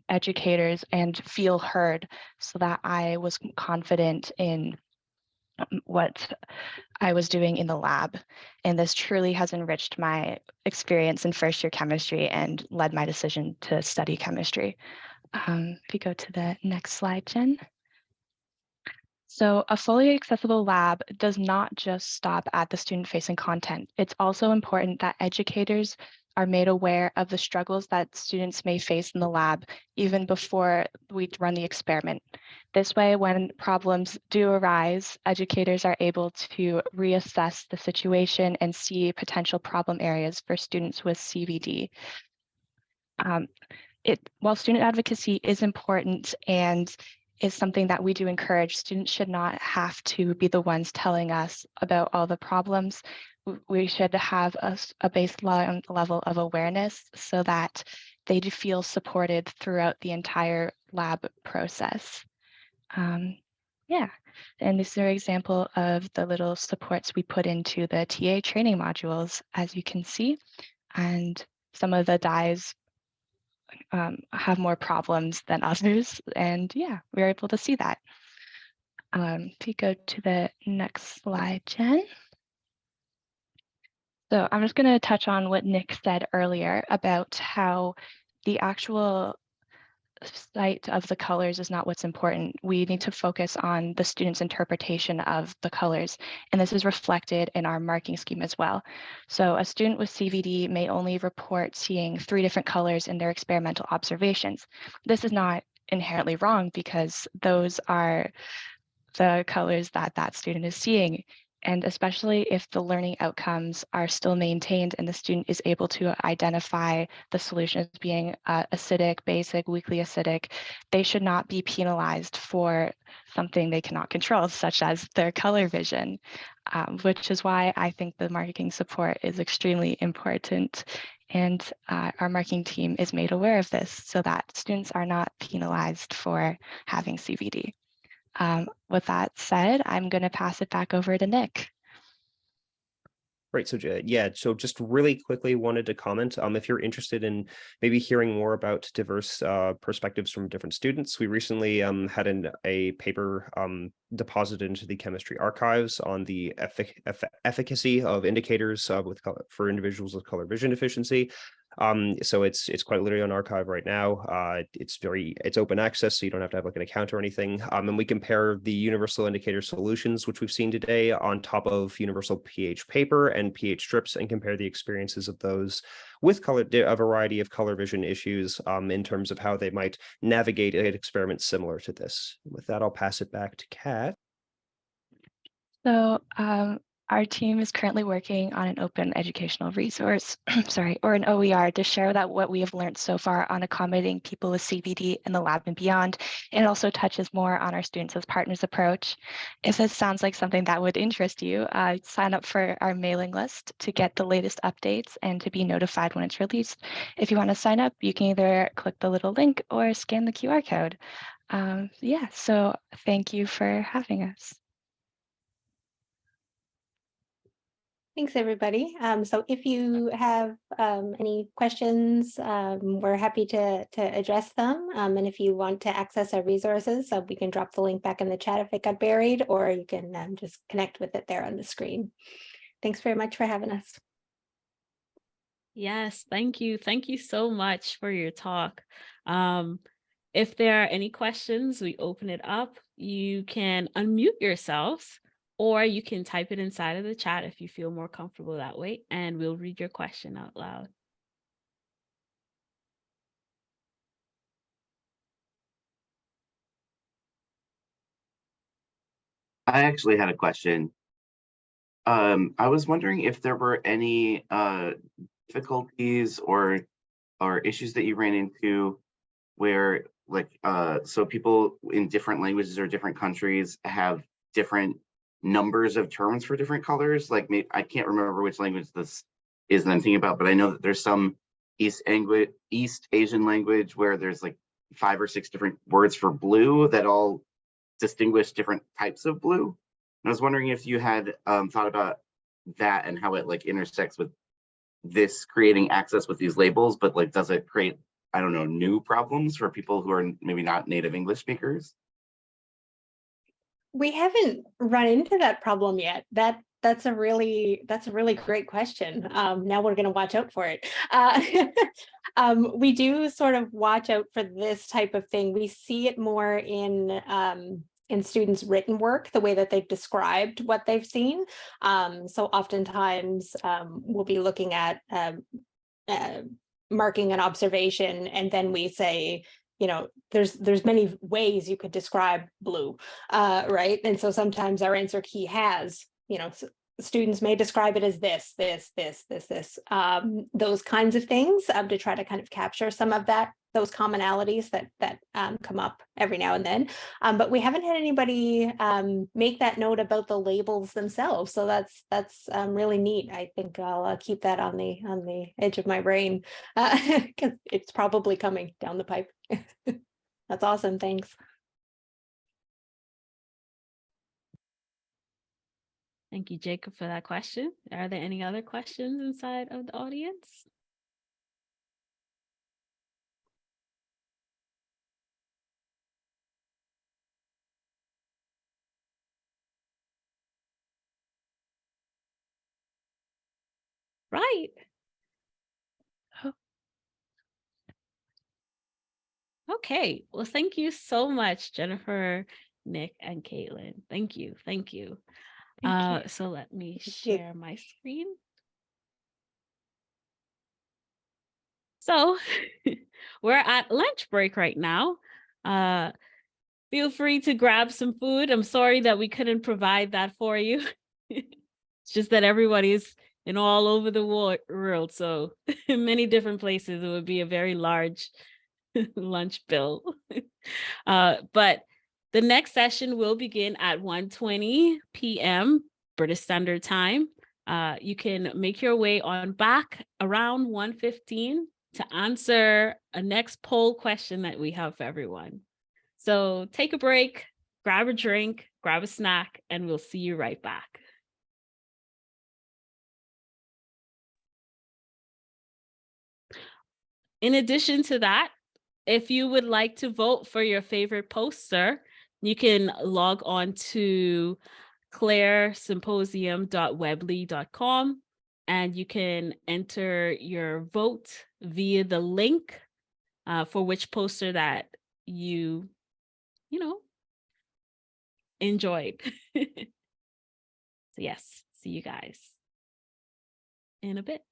educators and feel heard so that I was confident in what I was doing in the lab. And this truly has enriched my experience in first year chemistry and led my decision to study chemistry. If you go to the next slide, Jen. So a fully accessible lab does not just stop at the student-facing content. It's also important that educators are made aware of the struggles that students may face in the lab even before we run the experiment. This way, when problems do arise, educators are able to reassess the situation and see potential problem areas for students with CVD. While student advocacy is important and is something that we do encourage, students should not have to be the ones telling us about all the problems. We should have a baseline level of awareness so that they do feel supported throughout the entire lab process. Yeah, and this is an example of the little supports we put into the TA training modules, as you can see, and some of the dyes have more problems than others. And yeah, we were able to see that. If you go to the next slide, Jen. So I'm just going to touch on what Nick said earlier about how the actual site of the colors is not what's important. We need to focus on the student's interpretation of the colors, and this is reflected in our marking scheme as well. So a student with CVD may only report seeing 3 different colors in their experimental observations. This is not inherently wrong because those are the colors that that student is seeing. And especially if the learning outcomes are still maintained and the student is able to identify the solution as being acidic, basic, weakly acidic, they should not be penalized for something they cannot control, such as their color vision, which is why I think the marking support is extremely important. And our marking team is made aware of this so that students are not penalized for having CVD. With that said, I'm going to pass it back over to Nick.
Right. So yeah, so just really quickly wanted to comment, if you're interested in maybe hearing more about diverse perspectives from different students, we recently had a paper deposited into the chemistry archives on the efficacy of indicators for individuals with color vision deficiency. So it's quite literally on archive right now. It's open access, so you don't have to have like an account or anything. And we compare the universal indicator solutions, which we've seen today, on top of universal pH paper and pH strips, and compare the experiences of those with a variety of color vision issues in terms of how they might navigate an experiment similar to this. With that, I'll pass it back to Kat.
So our team is currently working on an open educational resource, or an OER, to share what we have learned so far on accommodating people with CVD in the lab and beyond. And it also touches more on our students as partners approach. If this sounds like something that would interest you, sign up for our mailing list to get the latest updates and to be notified when it's released. If you want to sign up, you can either click the little link or scan the QR code. Yeah, so thank you for having us.
Thanks, everybody. So if you have any questions, we're happy to address them. And if you want to access our resources, we can drop the link back in the chat if it got buried, or you can just connect with it there on the screen. Thanks very much for having us.
Yes, thank you. Thank you so much for your talk. If there are any questions, we open it up. You can unmute yourselves, or you can type it inside of the chat if you feel more comfortable that way, and we'll read your question out loud.
I actually had a question. I was wondering if there were any difficulties or issues that you ran into where, like, so people in different languages or different countries have different numbers of terms for different colors. Like, maybe, I can't remember which language this is that I'm thinking about, but I know that there's some East Asian language where there's like 5 or 6 different words for blue that all distinguish different types of blue. And I was wondering if you had thought about that and how it like intersects with this creating access with these labels, but like, does it create, I don't know, new problems for people who are maybe not native English speakers?
We haven't run into that problem yet. That's a really great question. Now we're going to watch out for it. We do sort of watch out for this type of thing. We see it more in in students' written work, the way that they've described what they've seen. So oftentimes we'll be looking at marking an observation, and then we say, you know, there's many ways you could describe blue, right? And so sometimes our answer key has, you know, students may describe it as this, those kinds of things, to try to kind of capture some of those commonalities that come up every now and then. But we haven't had anybody make that note about the labels themselves. So that's really neat. I think I'll keep that on the edge of my brain, because it's probably coming down the pipe. That's awesome. Thanks.
Thank you, Jacob, for that question. Are there any other questions inside of the audience? Right. Okay, well, thank you so much, Jennifer, Nick, and Caitlin. Thank you. Thank you.
Thank you.
So let me
you.
share my screen. So we're at lunch break right now. Feel free to grab some food. I'm sorry that we couldn't provide that for you. It's just that everybody's all over the world. So in many different places, it would be a very large lunch bill. But the next session will begin at 1:20 p.m. British Standard Time. You can make your way on back around 1:15 to answer a next poll question that we have for everyone. So take a break, grab a drink, grab a snack, and we'll see you right back. In addition to that, if you would like to vote for your favorite poster, you can log on to CLEARsymposium.weebly.com and you can enter your vote via the link for which poster that you enjoyed. So yes, see you guys in a bit.